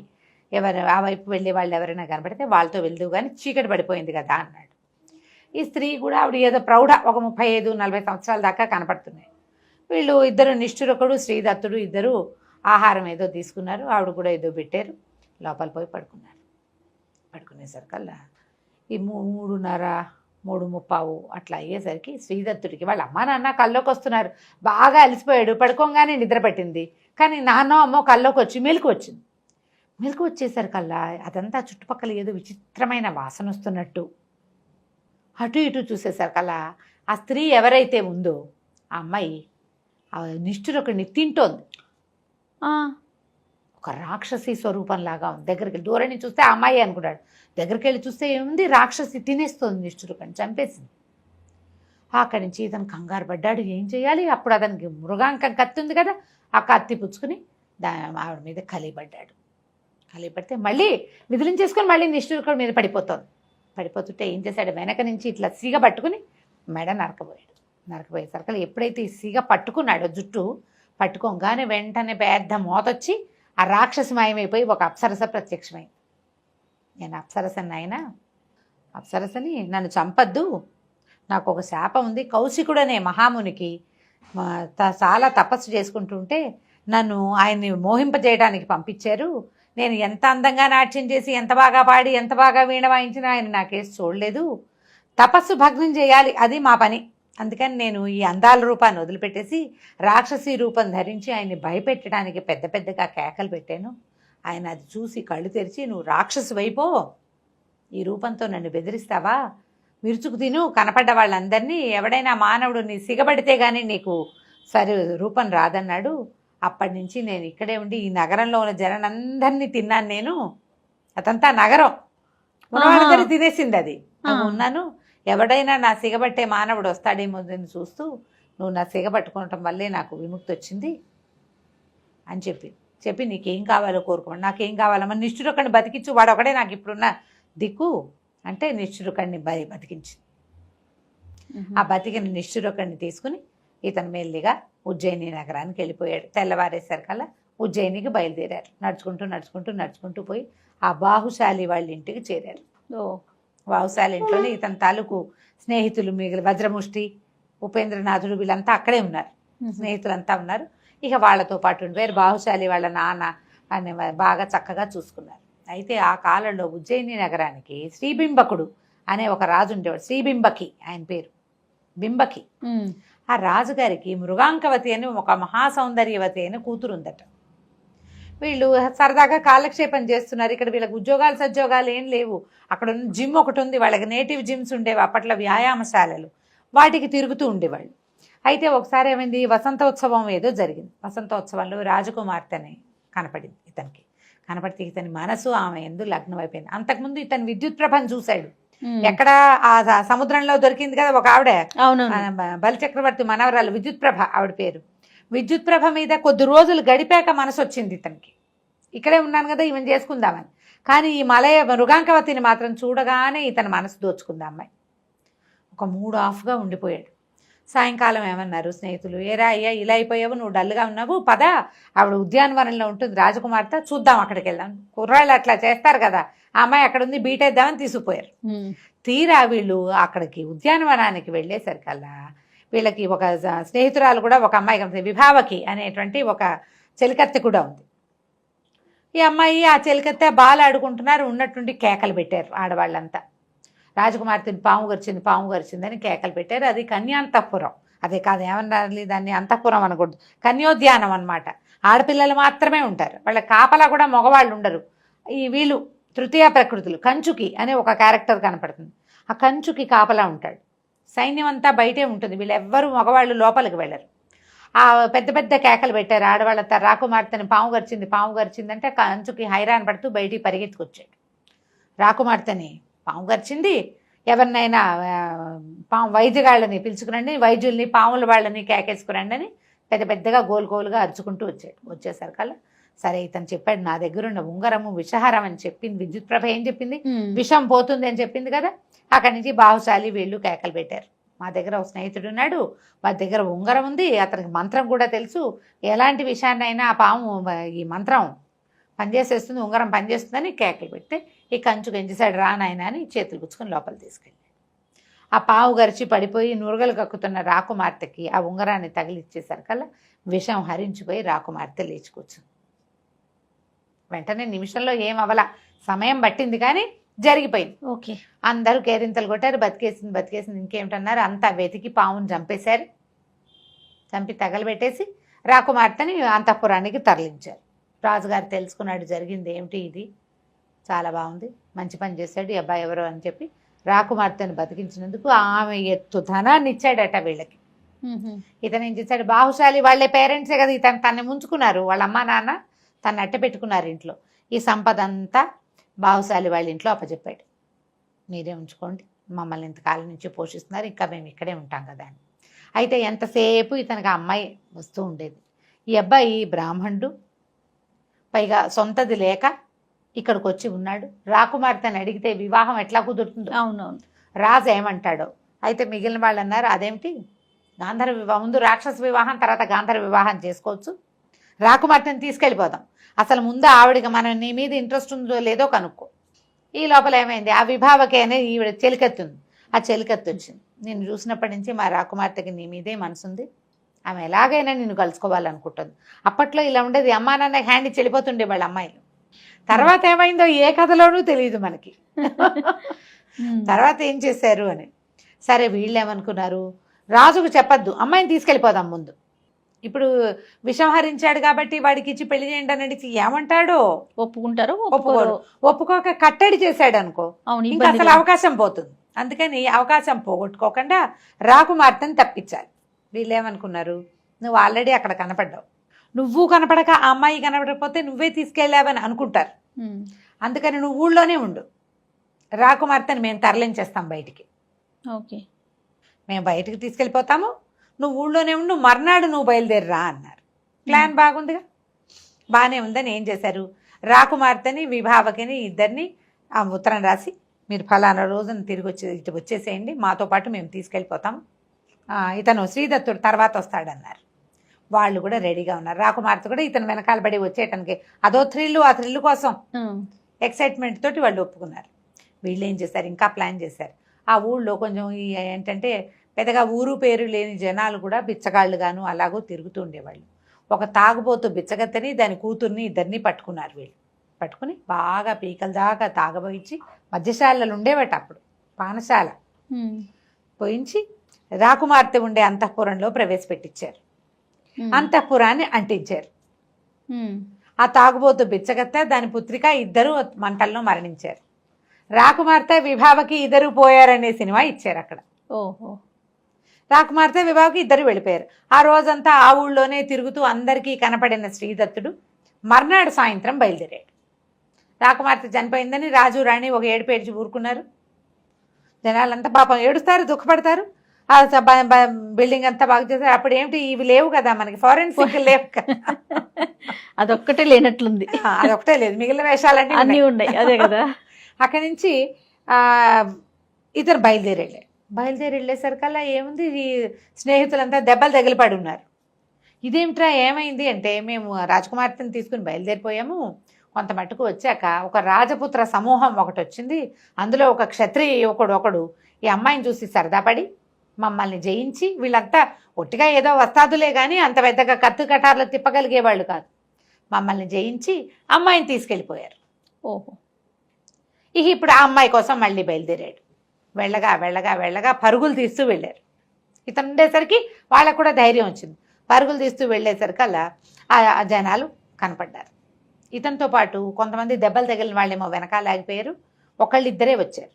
ఆ వైపు వెళ్ళే వాళ్ళు ఎవరైనా కనపడితే వాళ్ళతో వెళ్దు కానీ చీకటి పడిపోయింది కదా అన్నాడు. ఈ స్త్రీ కూడా ఆవిడ ఏదో ప్రౌఢ, ఒక 35-40 సంవత్సరాల దాకా కనపడుతున్నాయి. వీళ్ళు ఇద్దరు నిష్ఠురకుడు శ్రీదత్తుడు ఇద్దరు ఆహారం ఏదో తీసుకున్నారు, ఆవిడ కూడా ఏదో పెట్టారు, లోపల పోయి పడుకున్నారు. పడుకునేసరికల్లా ఈ 3:30-3:30 అట్లా అయ్యేసరికి శ్రీదత్తుడికి వాళ్ళ అమ్మ నాన్న కల్లోకి వస్తున్నారు. బాగా అలసిపోయాడు, పడుకోగానే నిద్ర పట్టింది. కానీ నాన్నో అమ్మో కల్లోకి వచ్చి మెలకు వచ్చింది. మెలకు వచ్చేసరికల్లా అదంతా చుట్టుపక్కల ఏదో విచిత్రమైన వాసన వస్తున్నట్టు, అటు ఇటు చూసేసరికల్లా ఆ స్త్రీ ఎవరైతే ఉందో ఆ అమ్మాయి ఆ నిష్ఠురకుడిని తింటోంది. ఒక రాక్షసి స్వరూపంలాగా ఉంది. దగ్గరికి వెళ్ళి దూరం నుంచి చూస్తే ఆ అమ్మాయి అనుకున్నాడు, దగ్గరికి వెళ్ళి చూస్తే ఏముంది, రాక్షసి తినేస్తుంది, నిష్ఠురకుడిని చంపేసింది. అక్కడి నుంచి ఇతను కంగారు పడ్డాడు, ఏం చేయాలి? అప్పుడు అతనికి మృగాంకం కత్తి ఉంది కదా, ఆ కత్తి పుచ్చుకుని ఆవిడ మీద కలిపడ్డాడు. కలిపడితే మళ్ళీ విదిలించేసుకొని మళ్ళీ నిష్ఠురకుడి మీద పడిపోతుంటే ఏం చేశాడు, వెనక నుంచి ఇట్లా సీగ పట్టుకుని మెడ నరకబోయాడు. నరకబోయేసరికి ఎప్పుడైతే ఈ సీగ పట్టుకున్నాడో జుట్టు పట్టుకోగానే వెంటనే పెద్ద మోతొచ్చి ఆ రాక్షసి మాయమైపోయి ఒక అప్సరస ప్రత్యక్షమైంది. నేను అప్సరసని అయినా అప్సరసని నన్ను చంపద్దు, నాకు ఒక శాపం ఉంది, కౌశికుడనే మహామునికి చాలా తపస్సు చేసుకుంటుంటే నన్ను ఆయన్ని మోహింపజేయడానికి పంపించారు. నేను ఎంత అందంగా నాట్యం చేసి, ఎంత బాగా పాడి, ఎంత బాగా వీణ వాయించినా ఆయన నాకేసి చూడలేదు. తపస్సు భగ్నం చేయాలి, అది మా పని. అందుకని నేను ఈ అందాల రూపాన్ని వదిలిపెట్టేసి రాక్షసి రూపం ధరించి ఆయన్ని భయపెట్టడానికి పెద్ద పెద్దగా కేకలు పెట్టాను. ఆయన అది చూసి కళ్ళు తెరిచి, నువ్వు రాక్షసు వైపో, ఈ రూపంతో నన్ను బెదిరిస్తావా, విరుచుకు తిను కనపడ్డ వాళ్ళందరినీ, ఎవడైనా మానవుడు నీ సిగబడితే కానీ నీకు సరి రూపం రాదన్నాడు. అప్పటి నుంచి నేను ఇక్కడే ఉండి ఈ నగరంలో ఉన్న జనాలందరినీ తిన్నాను. నేను అదంతా నగరం ఉన్నవాళ్ళందరూ తినేసింది, అది ఉన్నాను. ఎవడైనా నా సిగబట్టే మానవుడు వస్తాడేమో అని చూస్తూ నువ్వు నా సిగబట్టుకోవటం వల్లే నాకు విముక్తి వచ్చింది అని చెప్పి నీకేం కావాలో కోరుకోండి, నాకేం కావాలమ్మా, నిష్ఠురకుడిని బతికించు, వాడు ఒకడే నాకు ఇప్పుడున్న దిక్కు అంటే నిష్ఠురకుడిని బతికించింది. ఆ బతికిన నిష్ఠురకుడిని తీసుకుని ఇతను మెల్లిగా ఉజ్జయిని నగరానికి వెళ్ళిపోయాడు. తెల్లవారేసరికల్లా ఉజ్జయినికి బయలుదేరారు. నడుచుకుంటూ పోయి ఆ బాహుశాలి వాళ్ళ ఇంటికి చేరారు. బాహుశాలి ఇంట్లోనే ఇతని తాలూకు స్నేహితులు మిగిలిన వజ్రముష్టి, ఉపేంద్రనాథుడు వీళ్ళంతా అక్కడే ఉన్నారు, స్నేహితులంతా ఉన్నారు. ఇక వాళ్ళతో పాటు ఉండిపోయారు. బాహుశాలి వాళ్ళ నాన్న అని బాగా చక్కగా చూసుకున్నారు. అయితే ఆ కాలంలో ఉజ్జయిని నగరానికి శ్రీబింబకుడు అనే ఒక రాజు ఉండేవాడు. శ్రీబింబకి ఆయన పేరు, బింబకి. ఆ రాజుగారికి మృగాంకవతి అని ఒక మహాసౌందర్యవతి అయిన కూతురు ఉందట. వీళ్ళు సరదాగా కాలక్షేపం చేస్తున్నారు. ఇక్కడ వీళ్ళకి ఉద్యోగాలు సద్యోగాలు ఏం లేవు. అక్కడ ఉన్న జిమ్ ఒకటి ఉంది, వాళ్ళకి నేటివ్ జిమ్స్ ఉండేవి అప్పట్లో, వ్యాయామశాలలు, వాటికి తిరుగుతూ ఉండేవాళ్ళు. అయితే ఒకసారి ఏమైంది, వసంతోత్సవం ఏదో జరిగింది. వసంతోత్సవంలో రాజకుమార్తెని కనపడింది ఇతనికి. కనపడితే ఇతని మనసు ఆమె ఎందు లగ్నం అయిపోయింది. అంతకుముందు ఇతను విద్యుత్ ప్రభను చూశాడు. ఎక్కడ ఆ సముద్రంలో దొరికింది కదా ఒక ఆవిడ, అవును. బలిచక్రవర్తి మనవరాలు విద్యుత్ ప్రభ ఆవిడ పేరు. విద్యుత్ ప్రభ మీద కొద్ది రోజులు గడిపాక మనసు వచ్చింది ఇతనికి, ఇక్కడే ఉన్నాను కదా ఈమెను చేసుకుందామని. కానీ ఈ మృగాంకవతిని మాత్రం చూడగానే ఇతని మనసు దోచుకుంది అమ్మాయి. ఒక మూడు ఆఫ్గా ఉండిపోయాడు. సాయంకాలం ఏమన్నారు స్నేహితులు, ఏరా అయ్యా ఇలా అయిపోయావు, నువ్వు డల్గా ఉన్నావు, పద ఆవిడ ఉద్యానవనంలో ఉంటుంది రాజకుమార్తె, చూద్దాం అక్కడికి వెళ్దాం. కుర్రాళ్ళు అట్లా చేస్తారు కదా, ఆ అమ్మాయి అక్కడ ఉంది, బీటేద్దామని తీసుకుపోయారు. తీరా వీళ్ళు అక్కడికి ఉద్యానవనానికి వెళ్ళేసరికల్లా వీళ్ళకి ఒక స్నేహితురాలు కూడా ఒక అమ్మాయి కనిపిస్తుంది, విభావకి అనేటువంటి ఒక చెలికత్తె కూడా ఉంది. ఈ అమ్మాయి ఆ చెలికత్తె బాల్ ఆడుకుంటున్నారు, ఉన్నట్టుండి కేకలు పెట్టారు ఆడవాళ్ళంతా. రాజకుమార్తెని పాము గరిచిందని కేకలు పెట్టారు. అది కన్యాంతఃపురం, అదే కాదు ఏమన్నా దాన్ని అంతఃపురం అనకూడదు, కన్యోద్యానం అనమాట. ఆడపిల్లలు మాత్రమే ఉంటారు, వాళ్ళ కాపలా కూడా మగవాళ్ళు ఉండరు. ఈ వీళ్ళు తృతీయ ప్రకృతులు, కంచుకి అనే ఒక క్యారెక్టర్ కనపడుతుంది. ఆ కంచుకి కాపలా ఉంటాడు, సైన్యం అంతా బయటే ఉంటుంది, వీళ్ళెవ్వరూ మగవాళ్ళు లోపలికి వెళ్ళరు. ఆ పెద్ద పెద్ద కేకలు పెట్టారు ఆడవాళ్ళంతా. రాకుమార్తెని పాము గరిచిందంటే కంచుకి హైరాన్ పడుతూ బయటికి పరిగెత్తుకొచ్చాడు. రాకుమార్తెని పాము గరిచింది, ఎవరినైనా వైద్యగాళ్ళని పిలుచుకురండి, వైద్యుల్ని పాముల వాళ్ళని కేకేసుకురండి అని పెద్ద పెద్దగా గోలుగా అరుచుకుంటూ వచ్చాడు. వచ్చేసరికల్లా సరే ఇతను చెప్పాడు, నా దగ్గర ఉన్న ఉంగరము విషహారం అని చెప్పింది విద్యుత్ ప్రభ. ఏం చెప్పింది, విషం పోతుంది అని చెప్పింది కదా. అక్కడి నుంచి బాహుశాలి వీళ్ళు కేకలు పెట్టారు, మా దగ్గర ఒక స్నేహితుడు ఉన్నాడు, మా దగ్గర ఉంగరం ఉంది, అతనికి మంత్రం కూడా తెలుసు, ఎలాంటి విషయాన్నైనా ఆ పాము ఈ మంత్రం పనిచేసేస్తుంది, ఉంగరం పనిచేస్తుందని కేకలు పెడితే ఈ కంచు గెంచేశాడు, రా నాయన అని చేతులు పుచ్చుకొని లోపల తీసుకెళ్ళి ఆ పావు గరిచి పడిపోయి నురగలు కక్కుతున్న రాకుమార్తెకి ఆ ఉంగరాన్ని తగిలిచ్చేసరికల్లా విషం హరించిపోయి రాకుమార్తె లేచి కూర్చుంది. వెంటనే నిమిషంలో ఏం అవలా, సమయం పట్టింది కానీ జరిగిపోయింది. ఓకే, అందరూ కేరింతలు కొట్టారు, బతికేసింది ఇంకేమిటన్నారు. అంతా వెతికి పావును చంపేశారు. చంపి తగలబెట్టేసి రాకుమార్తెని అంతఃపురానికి తరలించారు. రాజుగారు తెలుసుకున్నాడు జరిగింది ఏమిటి, ఇది చాలా బాగుంది, మంచి పని చేశాడు ఈ అబ్బాయి ఎవరో అని చెప్పి రాకుమార్తెను బతికించినందుకు ఆమె ఎత్తు ధనాన్ని ఇచ్చాడట వీళ్ళకి. ఇతను ఏం చేశాడు, బాహుశాలి వాళ్ళే పేరెంట్సే కదా, ఇతను తన్ని ముంచుకున్నారు, వాళ్ళ అమ్మా నాన్న తను అట్ట పెట్టుకున్నారు ఇంట్లో. ఈ సంపద అంతా బాహుశాలి వాళ్ళ ఇంట్లో అప్పచెప్పాడు, మీరే ఉంచుకోండి, మమ్మల్ని ఇంతకాలం నుంచి పోషిస్తున్నారు, ఇంకా మేము ఇక్కడే ఉంటాం కదా అని. అయితే ఎంతసేపు ఇతనికి ఆ అమ్మాయి వస్తూ ఉండేది. ఈ అబ్బాయి బ్రాహ్మణుడు, పైగా సొంతది లేక ఇక్కడికి వచ్చి ఉన్నాడు. రాకుమార్తెని అడిగితే వివాహం ఎట్లా కుదురుతుందో, అవునవును, రాజు ఏమంటాడో. అయితే మిగిలిన వాళ్ళు అన్నారు, అదేమిటి గాంధర్వ వివాహం, ముందు రాక్షస వివాహం తర్వాత గాంధర్వ వివాహం చేసుకోవచ్చు, రాకుమార్తెని తీసుకెళ్ళిపోదాం, అసలు ముందు ఆవిడకి మనం నీ మీద ఇంట్రెస్ట్ ఉందో లేదో కనుక్కో. ఈ లోపల ఏమైంది, ఆ విభావకే అనేది ఈవిడ చెలికత్తి ఉంది, ఆ చెలికత్తి వచ్చింది. నేను చూసినప్పటి నుంచి మా రాకుమార్తెకి నీ మీదే మనసుంది, ఆమె ఎలాగైనా నిన్ను కలుసుకోవాలనుకుంటుంది. అప్పట్లో ఇలా ఉండేది, అమ్మా నాన్న హ్యాండ్ ఇచ్చి వెళ్ళిపోతుండే వాళ్ళ అమ్మాయిలు. తర్వాత ఏమైందో ఏ కథలోనూ తెలియదు మనకి. తర్వాత ఏం చేశారు అని. సరే వీళ్ళు ఏమనుకున్నారు, రాజుకు చెప్పద్దు, అమ్మాయిని తీసుకెళ్ళిపోదాం ముందు, ఇప్పుడు విషం హరించాడు కాబట్టి వాడికి ఇచ్చి పెళ్లి చేయండి అని అడిగి ఏమంటాడో, ఒప్పుకుంటారు ఒప్పుకోరు. ఒప్పుకోక కట్టడి చేశాడు అనుకో, ఇంకా అసలు అవకాశం పోతుంది. అందుకని అవకాశం పోగొట్టుకోకుండా రాకుమార్తెని తప్పించాలి. వీళ్ళు ఏమనుకున్నారు, నువ్వు ఆల్రెడీ అక్కడ కనపడ్డావు, నువ్వు కనపడక ఆ అమ్మాయి కనపడకపోతే నువ్వే తీసుకెళ్ళావని అనుకుంటారు. అందుకని నువ్వు ఊళ్ళోనే ఉండు, రాకుమార్తెని మేము తరలించేస్తాం బయటికి, ఓకే మేము బయటికి తీసుకెళ్ళిపోతాము, నువ్వు ఊళ్ళోనే ఉండు, మర్నాడు నువ్వు బయలుదేరిరా అన్నారు. ప్లాన్ బాగుందిగా, బాగానే ఉందని ఏం చేశారు, రాకుమార్తెని విభావకిని ఇద్దరిని ఆ ఉత్తరం రాసి మీరు ఫలానా రోజున తిరిగి ఇటు వచ్చేసేయండి, మాతో పాటు మేము తీసుకెళ్ళిపోతాము, ఇతను శ్రీదత్తుడు తర్వాత వస్తాడన్నారు. వాళ్ళు కూడా రెడీగా ఉన్నారు. రాకుమార్తె కూడా ఇతను వెనకాల పడి వచ్చేయటానికి అదో థ్రిల్లు, ఆ థ్రిల్లు కోసం ఎక్సైట్మెంట్ తోటి వాళ్ళు ఒప్పుకున్నారు. వీళ్ళు ఏం చేశారు, ఇంకా ప్లాన్ చేశారు. ఆ ఊళ్ళో కొంచెం ఏంటంటే పెద్దగా ఊరు పేరు లేని జనాలు కూడా బిచ్చగాళ్ళుగాను అలాగూ తిరుగుతూ ఉండేవాళ్ళు. ఒక తాగుబోతు బిచ్చగత్తని దాని కూతుర్ని ఇద్దరిని పట్టుకున్నారు. వీళ్ళు పట్టుకుని బాగా పీకల దాకా తాగబోయించి, మద్యశాలలు ఉండేవట అప్పుడు, పానశాల పోయించి రాకుమార్తె ఉండే అంతఃపురంలో ప్రవేశపెట్టించారు. అంతఃపురాన్ని అంటించారు. ఆ తాగుబోతు బిచ్చగత్తె దాని పుత్రిక ఇద్దరు మంటల్లో మరణించారు. రాకుమార్తె విభావకి ఇద్దరు పోయారనే సినిమా ఇచ్చారు అక్కడ. ఓహో. రాకుమార్తె విభావకి ఇద్దరు వెళ్ళిపోయారు. ఆ రోజంతా ఆ ఊళ్ళోనే తిరుగుతూ అందరికీ కనపడిన శ్రీదత్తుడు మర్నాడు సాయంత్రం బయలుదేరాడు. రాకుమార్తె చనిపోయిందని రాజు రాణి ఒక ఏడుపేడ్చి ఊరుకున్నారు. జనాలంతా పాపం ఏడుస్తారు, దుఃఖపడతారు. ఆ బిల్డింగ్ అంతా బాగు చేస్తారు. అప్పుడు ఏమిటి, ఇవి లేవు కదా మనకి, ఫారెన్సిక్ లేవు కదా, అదొక్కటే లేనట్లుంది. అదొకటే లేదు, మిగిలిన వేషాలన్నీ అన్నీ ఉన్నాయి. అదే కదా. అక్కడి నుంచి ఇతను బయలుదేరి వెళ్ళేసరికల్లా ఏముంది, ఈ స్నేహితులంతా దెబ్బలు తగిలిపడి ఉన్నారు. ఇదేమిట్రా ఏమైంది అంటే, మేము రాజకుమార్తెను తీసుకుని బయలుదేరిపోయాము. కొంత మట్టుకు వచ్చాక ఒక రాజపుత్ర సమూహం ఒకటి వచ్చింది. అందులో ఒక క్షత్రియ యువకుడు ఒకడు ఈ అమ్మాయిని చూసి సరదాపడి మమ్మల్ని జయించి, వీళ్ళంతా ఒట్టిగా ఏదో వస్తాదులే కానీ అంత పెద్దగా కత్తు కటార్లు తిప్పగలిగేవాళ్ళు కాదు, మమ్మల్ని జయించి అమ్మాయిని తీసుకెళ్ళిపోయారు. ఓహో. ఇప్పుడు ఆ అమ్మాయి కోసం మళ్ళీ బయలుదేరాడు. వెళ్ళగా పరుగులు తీస్తూ వెళ్ళారు. ఇతను ఉండేసరికి వాళ్ళకు కూడా ధైర్యం వచ్చింది. పరుగులు తీస్తూ వెళ్ళేసరికల్లా ఆ జనాలు కనపడ్డారు. ఇతనితో పాటు కొంతమంది దెబ్బలు తగిలిన వాళ్ళేమో వెనకాల ఆగిపోయారు. ఒకళ్ళిద్దరే వచ్చారు.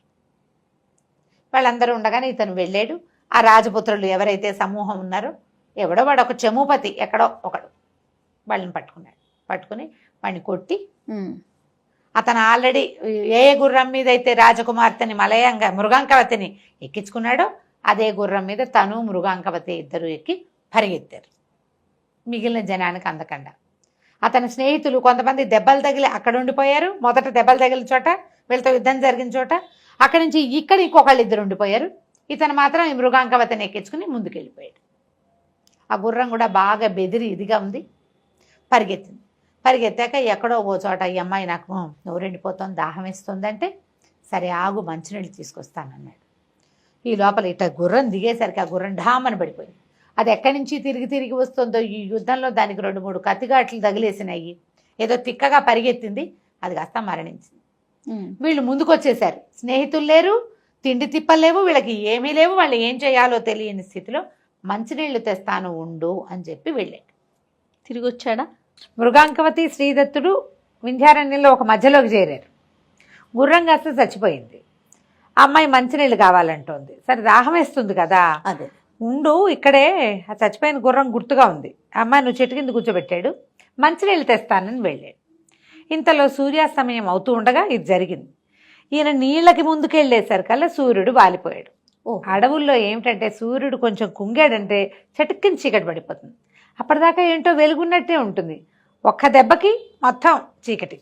వాళ్ళందరూ ఉండగానే ఇతను వెళ్ళాడు. ఆ రాజపుత్రులు ఎవరైతే సమూహం ఉన్నారో, ఎవడో వాడు ఒక చెమూపతి ఎక్కడో ఒకడు వాళ్ళని పట్టుకుని వాడిని కొట్టి, అతను ఆల్రెడీ ఏ గుర్రం మీద అయితే రాజకుమార్తెని మృగాంకవతిని ఎక్కించుకున్నాడో అదే గుర్రం మీద తను మృగాంకవతి ఇద్దరు ఎక్కి పరిగెత్తారు. మిగిలిన జనానికి అందకుండా అతని స్నేహితులు కొంతమంది దెబ్బలు తగిలి అక్కడ ఉండిపోయారు. మొదట దెబ్బలు తగిలిన చోట, వీళ్ళతో యుద్ధం జరిగిన చోట, అక్కడి నుంచి ఇక్కడ ఇంకొకళ్ళు ఇద్దరు ఉండిపోయారు. ఇతను మాత్రం ఈ మృగాంకవతిని ఎక్కించుకుని ముందుకెళ్ళిపోయాడు. ఆ గుర్రం కూడా బాగా బెదిరి ఇదిగా ఉంది, పరిగెత్తాక ఎక్కడో ఓ చోట ఈ అమ్మాయి నాకు నోరెండిపోతుంది, దాహం వేస్తుందంటే, సరే ఆగు మంచినీళ్ళు తీసుకొస్తానన్నాడు. ఈ లోపల ఇట్లా గుర్రం దిగేసరికి ఆ గుర్రం ఢామని పడిపోయింది. అది ఎక్కడి నుంచి తిరిగి వస్తుందో, ఈ యుద్ధంలో దానికి 2-3 కత్తిగాట్లు తగిలేసినాయి. ఏదో తిక్కగా పరిగెత్తింది, అది కాస్త మరణించింది. వీళ్ళు ముందుకు వచ్చేసారు. స్నేహితులు లేరు, తిండి తిప్పలేవు, వీళ్ళకి ఏమీ లేవు. వాళ్ళు ఏం చేయాలో తెలియని స్థితిలో మంచినీళ్ళు తెస్తాను ఉండు అని చెప్పి వెళ్ళాడు. తిరిగి వచ్చాడా? మృగాంకవతి శ్రీదత్తుడు వింధ్యారణ్యంలో ఒక మధ్యలోకి చేరారు. గుర్రం కాస్త చచ్చిపోయింది. అమ్మాయి మంచినీళ్ళు కావాలంటోంది. సరే దాహం వేస్తుంది కదా, అదే ఉండు ఇక్కడే, ఆ చచ్చిపోయిన గుర్రం గుర్తుగా ఉంది. అమ్మాయి నువ్వు చెట్టు కింద కూర్చోబెట్టాడు. మంచినీళ్ళు తెస్తానని వెళ్ళాడు. ఇంతలో సూర్యాస్తమయం అవుతూ ఉండగా ఇది జరిగింది. ఈయన నీళ్ళకి ముందుకెళ్ళేసరికల్లా సూర్యుడు వాలిపోయాడు. అడవుల్లో ఏమిటంటే సూర్యుడు కొంచెం కుంగాడంటే చటుక్కుని చీకటి పడిపోతుంది. అప్పటిదాకా ఏంటో వెలుగున్నట్టే ఉంటుంది, ఒక్క దెబ్బకి మొత్తం చీకటి.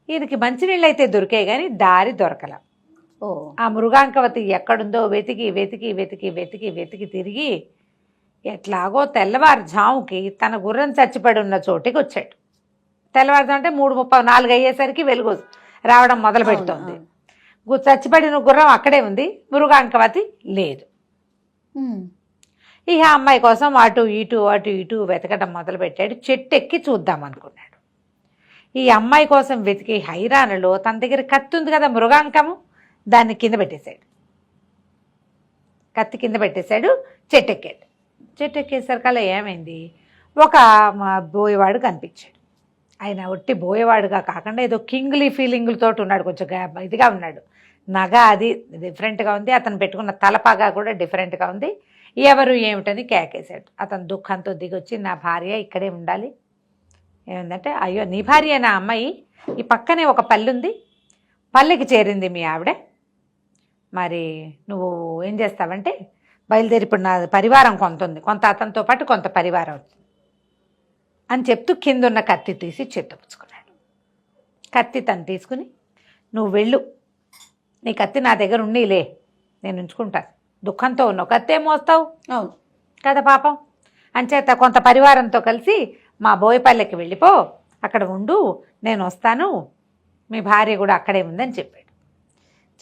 ఈయనకి మంచినీళ్ళు అయితే దొరికాయి కానీ దారి దొరకల. ఆ మృగాంకవతి ఎక్కడుందో వెతికి తిరిగి ఎట్లాగో తెల్లవారుజాముకి తన గుర్రం చచ్చిపడి ఉన్న చోటికి వచ్చాడు. తెల్లవారుజాము అంటే 3:30-4 అయ్యేసరికి వెలుగు రావడం మొదలు పెడుతోంది. చచ్చిపడిన గుర్రం అక్కడే ఉంది, మృగాంకవతి లేదు. ఇక అమ్మాయి కోసం అటు ఇటు వెతకడం మొదలుపెట్టాడు. చెట్టు ఎక్కి చూద్దాం అనుకున్నాడు. ఈ అమ్మాయి కోసం వెతికి హైరాణలో తన దగ్గర కత్తి ఉంది కదా, మృగాంకము, దాన్ని కింద పెట్టేశాడు. కత్తి కింద పెట్టేశాడు. చెట్టు ఎక్కేసరికల్లా ఏమైంది, ఒక బోయేవాడు కనిపించాడు. ఆయన ఒట్టి బోయేవాడుగా కాకుండా ఏదో కింగ్లీ ఫీలింగులతో ఉన్నాడు, కొంచెం ఇదిగా ఉన్నాడు. నగ అది డిఫరెంట్గా ఉంది, అతను పెట్టుకున్న తలపాగా కూడా డిఫరెంట్గా ఉంది. ఎవరు ఏమిటని కేకేశాడు. అతను దుఃఖంతో దిగొచ్చి, నా భార్య ఇక్కడే ఉండాలి. ఏమిందంటే, అయ్యో నీ భార్య నా అమ్మాయి, ఈ పక్కనే ఒక పల్లె ఉంది, పల్లెకి చేరింది మీ ఆవిడ, మరి నువ్వు ఏం చేస్తావంటే బయలుదేరి, ఇప్పుడు నా పరివారం కొంత ఉంది, కొంత అతనితో పాటు కొంత పరివారం అని చెప్తూ కింద ఉన్న కత్తి తీసి చేత్తో పుచ్చుకున్నాడు. కత్తి తను తీసుకుని, నువ్వు వెళ్ళు, నీ కత్తి నా దగ్గర ఉండీలే, నేను ఉంచుకుంటాను, దుఃఖంతో ఉన్నావు, కత్తే మోస్తావు అవును కదా పాపం, అంచేత కొంత పరివారంతో కలిసి మా బోయపల్లెకి వెళ్ళిపో, అక్కడ ఉండు, నేను వస్తాను, మీ భార్య కూడా అక్కడే ఉందని చెప్పాడు.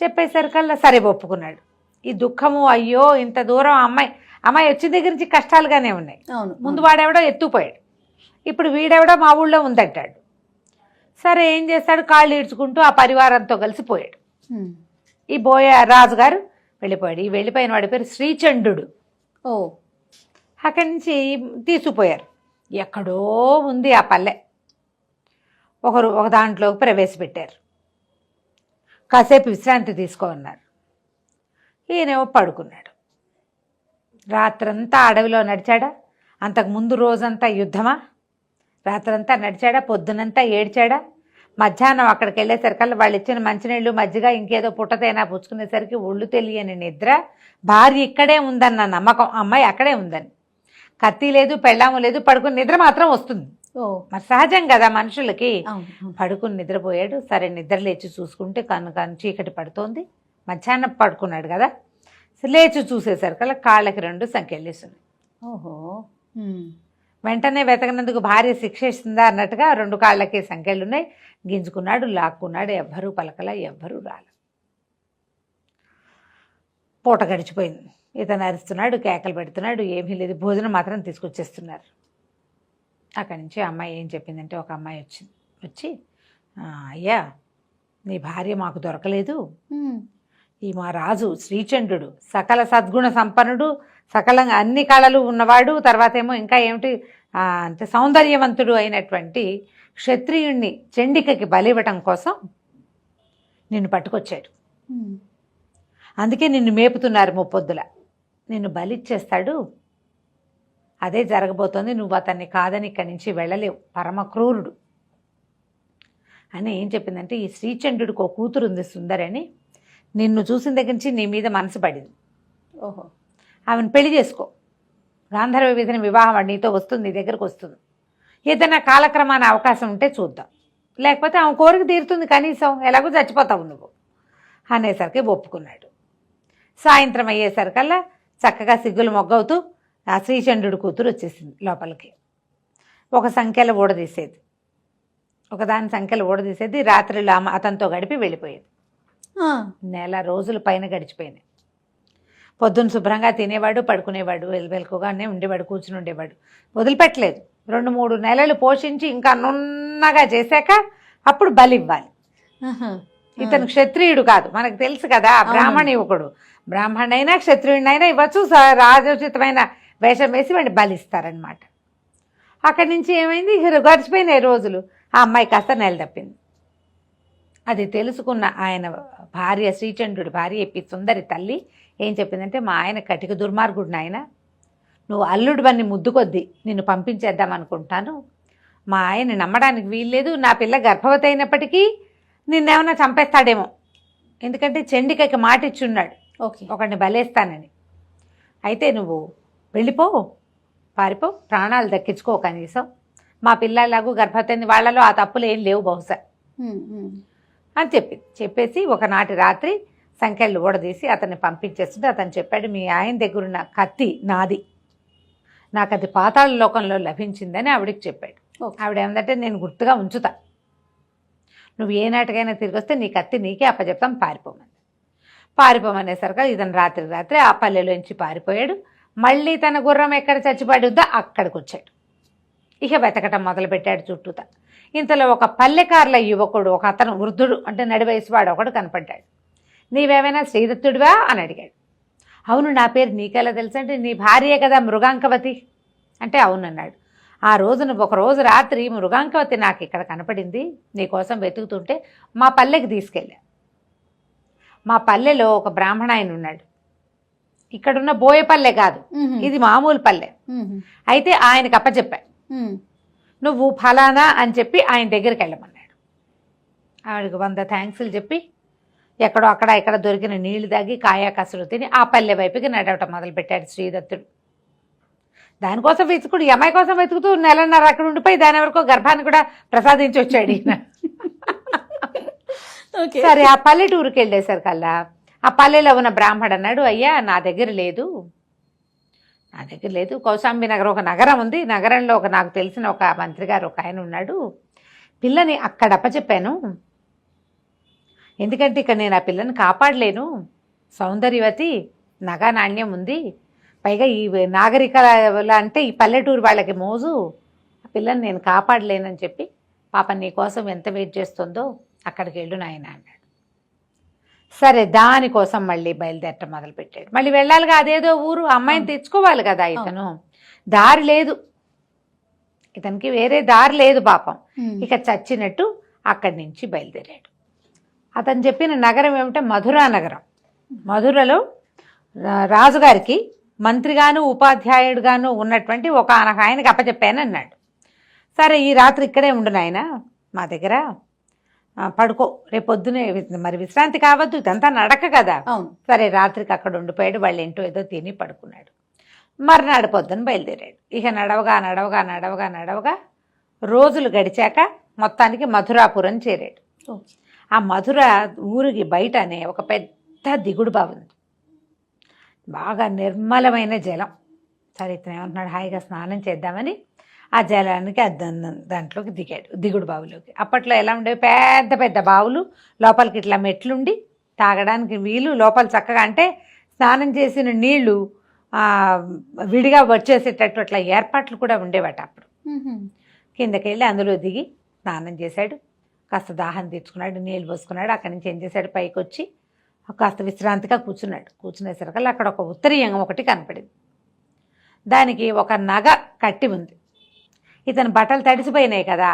చెప్పేసరికల్లా సరే ఒప్పుకున్నాడు. ఈ దుఃఖము, అయ్యో ఇంత దూరం అమ్మాయి వచ్చిన దగ్గర నుంచి కష్టాలుగానే ఉన్నాయి. అవును, ముందు వాడెవడో ఎత్తుపోయాడు, ఇప్పుడు వీడెవడో మా ఊళ్ళో ఉందంటాడు. సరే ఏం చేస్తాడు, కాళ్ళు ఈడ్చుకుంటూ ఆ పరివారంతో కలిసి పోయాడు. ఈ రాజుగారు వెళ్ళిపోయాడు. ఈ వెళ్ళిపోయిన వాడి పేరు శ్రీచండు. ఓ అక్కడి నుంచి తీసుకుపోయారు. ఎక్కడో ఉంది ఆ పల్లె. ఒక దాంట్లోకి ప్రవేశపెట్టారు. కాసేపు విశ్రాంతి తీసుకోమన్నారు. ఈయనేమో పడుకున్నాడు. రాత్రంతా అడవిలో నడిచాడా? అంతకుముందు రోజంతా యుద్ధమా? రాత్రంతా నడిచాడా? పొద్దునంతా ఏడ్చాడా? మధ్యాహ్నం అక్కడికి వెళ్ళేసరికల్లా వాళ్ళు ఇచ్చిన మంచినీళ్ళు మజ్జిగ ఇంకేదో పుట్టతైనా పుచ్చుకునేసరికి ఒళ్ళు తెలియని నిద్ర. భార్య ఇక్కడే ఉందన్న నమ్మకం, అమ్మాయి అక్కడే ఉందని. కత్తి లేదు, పెళ్ళాము లేదు, పడుకుని నిద్ర మాత్రం వస్తుంది. ఓ మరి సహజం కదా మనుషులకి. అవును. పడుకుని నిద్రపోయాడు. సరే నిద్ర లేచి చూసుకుంటే కను చీకటి పడుతోంది. మధ్యాహ్నం పడుకున్నాడు కదా, లేచి చూసేసరికల్లా కాళ్ళకి 2 సంఖ్యలేస్తున్నాయి. ఓహో వెంటనే వెతకనందుకు భార్య శిక్షిస్తుందా అన్నట్టుగా 2 కాళ్ళకి సంఖ్యలున్నాయి. గింజుకున్నాడు, లాక్కున్నాడు. ఎవ్వరూ పలకలా, ఎవ్వరూ రాల. పూట గడిచిపోయింది. ఇతను అరుస్తున్నాడు, కేకలు పెడుతున్నాడు. ఏమీ లేదు, భోజనం మాత్రం తీసుకొచ్చేస్తున్నారు. అక్కడి నుంచి అమ్మాయి ఏం చెప్పిందంటే, ఒక అమ్మాయి వచ్చి అయ్యా నీ భార్య మాకు దొరకలేదు. ఈ మా రాజు శ్రీచండు సకల సద్గుణ సంపన్నుడు, సకలంగా అన్ని కళలు ఉన్నవాడు, తర్వాత ఏమో ఇంకా ఏమిటి అంటే సౌందర్యవంతుడు అయినటువంటి క్షత్రియుణ్ణి చండికకి బలివ్వటం కోసం నిన్ను పట్టుకొచ్చాడు. అందుకే నిన్ను మేపుతున్నారు ముప్పొద్దుల. నిన్ను బలిచ్చేస్తాడు. అదే జరగబోతోంది. నువ్వు అతన్ని కాదని ఇక్కడి నుంచి వెళ్ళలేవు. పరమ క్రూరుడు అని ఏం చెప్పిందంటే, ఈ శ్రీచండుడికి ఒక కూతురు ఉంది సుందరి అని. నిన్ను చూసిన దగ్గర నుంచి నీ మీద మనసు పడింది. ఓహో ఆమెను పెళ్లి చేసుకో. గాంధర్వ విధిన వివాహం వాడు నీతో వస్తుంది, నీ దగ్గరకు వస్తుంది. ఏదైనా కాలక్రమాన అవకాశం ఉంటే చూద్దాం, లేకపోతే ఆమె కోరిక తీరుతుంది. కనీసం ఎలాగో చచ్చిపోతావు నువ్వు అనేసరికి ఒప్పుకున్నాడు. సాయంత్రం అయ్యేసరికల్లా చక్కగా సిగ్గులు మొగ్గవుతూ ఆ శ్రీచండు కూతురు వచ్చేసింది లోపలికి. ఒక సంఖ్యలో ఊడదీసేది, ఒకదాని సంఖ్యలో ఊడదీసేది. రాత్రిలో అతనితో గడిపి వెళ్ళిపోయేది. నెల రోజుల పైన గడిచిపోయినాయి. పొద్దున్న శుభ్రంగా తినేవాడు, పడుకునేవాడు, వెలుకుగానే ఉండేవాడు, కూర్చుని ఉండేవాడు. వదిలిపెట్టలేదు. 2-3 నెలలు పోషించి ఇంకా నున్నగా చేశాక అప్పుడు బలి ఇవ్వాలి. ఇతను క్షత్రియుడు కాదు, మనకు తెలుసు కదా, బ్రాహ్మణ యువకుడు. బ్రాహ్మణైనా క్షత్రియుడినైనా ఇవ్వచ్చు. రాజోచితమైన వేషం వేసి వాడిని బలిస్తారనమాట. అక్కడి నుంచి ఏమైంది, గడిచిపోయినాయి రోజులు. ఆ అమ్మాయి కాస్త నెల తప్పింది. అది తెలుసుకున్న ఆయన భార్య, శ్రీచండు భార్య సుందరి తల్లి ఏం చెప్పిందంటే, మా ఆయన కటిక దుర్మార్గుడు నాయన, నువ్వు అల్లుడు వన్ని ముద్దు కొద్దీ నిన్ను పంపించేద్దాం అనుకుంటాను. మా ఆయన నమ్మడానికి వీల్లేదు. నా పిల్ల గర్భవతి అయినప్పటికీ నిన్నేమన్నా చంపేస్తాడేమో. ఎందుకంటే చండికకి మాట ఇచ్చున్నాడు, ఓకే ఒకడిని బలేస్తానని. అయితే నువ్వు వెళ్ళిపో, పారిపో, ప్రాణాలు దక్కించుకో కనీసం. మా పిల్లలాಗೂ గర్భవతి వాళ్ళలో ఆ తప్పులు ఏం లేవు బహుశా అని చెప్పేసి ఒకనాటి రాత్రి సంఖ్యలు ఊడదీసి అతన్ని పంపించేస్తుంటే అతను చెప్పాడు, మీ ఆయన దగ్గరున్న కత్తి నాది, నాకు అది పాతాళ లోకంలో లభించిందని ఆవిడకి చెప్పాడు. ఆవిడ ఏమందంటే, నేను గుర్తుగా ఉంచుతా, నువ్వు ఏ నాటికైనా తిరిగి వస్తే నీ కత్తి నీకే అప్పచెప్తాం, పారిపోమనేసరికి ఇతను రాత్రి ఆ పల్లెలోంచి పారిపోయాడు. మళ్ళీ తన గుర్రం ఎక్కడ చచ్చిపడుద్దో అక్కడికి వచ్చాడు. ఇక వెతకటం మొదలుపెట్టాడు చుట్టూతా. ఇంతలో ఒక పల్లెకారుల యువకుడు, ఒక అతను వృద్ధుడు, అంటే నడివయసు వాడు ఒకడు కనపడ్డాడు. నీవేమైనా శ్రీదత్తుడివా అని అడిగాడు. అవును, నా పేరు నీకెలా తెలుసు అంటే, నీ భార్యే కదా మృగాంకవతి అంటే అవునన్నాడు. ఆ రోజున ఒకరోజు రాత్రి మృగాంకవతి నాకు ఇక్కడ కనపడింది, నీకోసం వెతుకుతుంటే మా పల్లెకి తీసుకెళ్ళా. మా పల్లెలో ఒక బ్రాహ్మణ ఆయన ఉన్నాడు. ఇక్కడున్న బోయపల్లె కాదు, ఇది మామూలు పల్లె. అయితే ఆయనకు అప్పచెప్పా, నువ్వు ఫలానా అని చెప్పి ఆయన దగ్గరికి వెళ్ళమన్నాడు. ఆవిడకి 100 థ్యాంక్స్లు చెప్పి ఎక్కడో అక్కడ ఇక్కడ దొరికిన నీళ్లు తాగి కాయా కసలు తిని ఆ పల్లె వైపుకి నడవటం మొదలుపెట్టాడు శ్రీదత్తుడు. దానికోసం వెతుకుడు, ఈ అమ్మాయి కోసం వెతుకుతూ 1.5 నెలలు అక్కడ ఉండిపోయి దాని వరకు గర్భాన్ని కూడా ప్రసాదించి వచ్చాడు ఈయన. సరే ఆ పల్లెటూరుకి వెళ్ళేసరికల్లా ఆ పల్లెలో ఉన్న బ్రాహ్మడు అన్నాడు, అయ్యా నా దగ్గర లేదు, కౌశాంబి నగరం ఒక నగరం ఉంది, నగరంలో నాకు తెలిసిన ఒక మంత్రి గారు ఒక ఆయన ఉన్నాడు, పిల్లని అక్కడ అప్పచెప్పాను, ఎందుకంటే ఇక్కడ నేను ఆ పిల్లని కాపాడలేను, సౌందర్యవతి, నగా నాణ్యం ఉంది, పైగా ఈ నాగరికల అంటే ఈ పల్లెటూరు వాళ్ళకి మోజు, ఆ పిల్లని నేను కాపాడలేనని చెప్పి పాప నీ కోసం ఎంత వెయిట్ చేస్తుందో అక్కడికి వెళ్ళు నాయన అన్నాడు. సరే దానికోసం మళ్ళీ బయలుదేరటం మొదలుపెట్టాడు. మళ్ళీ వెళ్ళాలిగా, అదేదో ఊరు, అమ్మాయిని తెచ్చుకోవాలి కదా ఇతను. దారి లేదు ఇతనికి, వేరే దారి లేదు పాపం. ఇక చచ్చినట్టు అక్కడి నుంచి బయలుదేరాడు. అతను చెప్పిన నగరం ఏమిటంటే మధురా నగరం. మధురలో రాజుగారికి మంత్రిగాను ఉపాధ్యాయుడుగాను ఉన్నటువంటి ఒక ఆయనకి అప్పచెప్పాను అన్నాడు. సరే ఈ రాత్రి ఇక్కడే ఉండు నాయన మా దగ్గర, పడుకో, రేపు పొద్దునే మరి విశ్రాంతి కావద్దు, ఇదంతా నడక కదా. సరే రాత్రికి అక్కడ ఉండిపోయాడు. వాళ్ళు ఏంటో ఏదో తిని పడుకున్నాడు. మర్నాడు పొద్దున బయలుదేరాడు. ఇక నడవగా నడవగా నడవగా నడవగా రోజులు గడిచాక మొత్తానికి మధురాపురం చేరాడు. ఆ మధుర ఊరికి బయటనే ఒక పెద్ద దిగుడు బావి ఉంది, బాగా నిర్మలమైన జలం. సరే ఇతను ఏమంటున్నాడు, హాయిగా స్నానం చేద్దామని ఆ జలానికి దాంట్లోకి దిగాడు, దిగుడు బావిలోకి. అప్పట్లో ఎలా ఉండేవి, పెద్ద పెద్ద బావులు, లోపలికి ఇట్లా మెట్లుండి తాగడానికి వీలు, లోపల చక్కగా అంటే స్నానం చేసిన నీళ్లు విడిగా వచ్చేసేటట్టు అట్లా ఏర్పాట్లు కూడా ఉండేవాట అప్పుడు. కిందకి వెళ్ళి అందులో దిగి స్నానం చేశాడు, కాస్త దాహం తీర్చుకున్నాడు, నీళ్ళు పోసుకున్నాడు. అక్కడి నుంచి ఏం చేశాడు, పైకి వచ్చి కాస్త విశ్రాంతిగా కూర్చున్నాడు. కూర్చునేసరికల్లా అక్కడ ఒక ఉత్తరీయం ఒకటి కనపడింది. దానికి ఒక నగ కట్టి ఉంది. ఇతను బట్టలు తడిసిపోయినాయి కదా,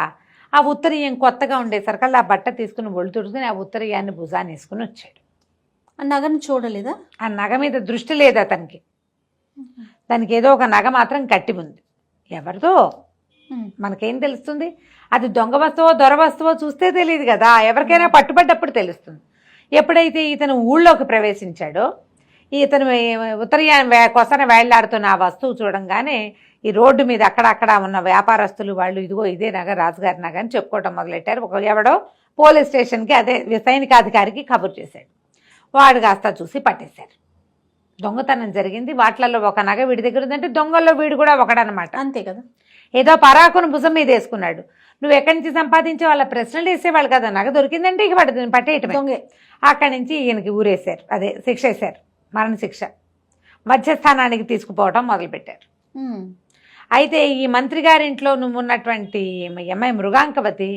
ఆ ఉత్తరీయం కొత్తగా ఉండేసరికల్లా ఆ బట్ట తీసుకుని ఒళ్ళు తుడుచుకుని ఆ ఉత్తరీయాన్ని భుజాన్ని వేసుకుని వచ్చాడు. ఆ నగను చూడలేదా? ఆ నగ మీద దృష్టి లేదు అతనికి. దానికి ఏదో ఒక నగ మాత్రం కట్టి ఉంది. ఎవరిదో మనకేం తెలుస్తుంది, అది దొంగ వస్తువో దొర వస్తువో చూస్తే తెలియదు కదా, ఎవరికైనా పట్టుబడ్డప్పుడు తెలుస్తుంది. ఎప్పుడైతే ఇతను ఊళ్ళోకి ప్రవేశించాడో, ఇతను ఉత్తరీయాన్ని కొసన వేళ్లాడుతున్న ఆ వస్తువు చూడంగానే ఈ రోడ్డు మీద అక్కడక్కడ ఉన్న వ్యాపారస్తులు వాళ్ళు ఇదిగో ఇదే నగ, రాజుగారి నగ అని చెప్పుకోవటం మొదలెట్టారు. ఒక ఎవడో పోలీస్ స్టేషన్కి, అదే సైనికాధికారికి కబురు చేశాడు. వాడు కాస్త చూసి పట్టేశారు. దొంగతనం జరిగింది, వాటిలలో ఒక నగ వీడి దగ్గర ఉందంటే దొంగల్లో వీడు కూడా ఒకడనమాట. అంతే కదా. ఏదో పరాకును భుజం మీద వేసుకున్నాడు. నువ్వు ఎక్కడి నుంచి సంపాదించే వాళ్ళ ప్రశ్నలు వేసేవాళ్ళు కదా, నగ దొరికిందంటే ఇక పట్టేయటమే. అక్కడి నుంచి ఈయనకి ఊరేశారు, అదే శిక్ష వేశారు, మరణ శిక్ష. మధ్యస్థానానికి తీసుకుపోవటం మొదలుపెట్టారు. అయితే ఈ మంత్రి గారింట్లో నువ్వు ఉన్నటువంటి అమ్మాయి మృగాంకవతి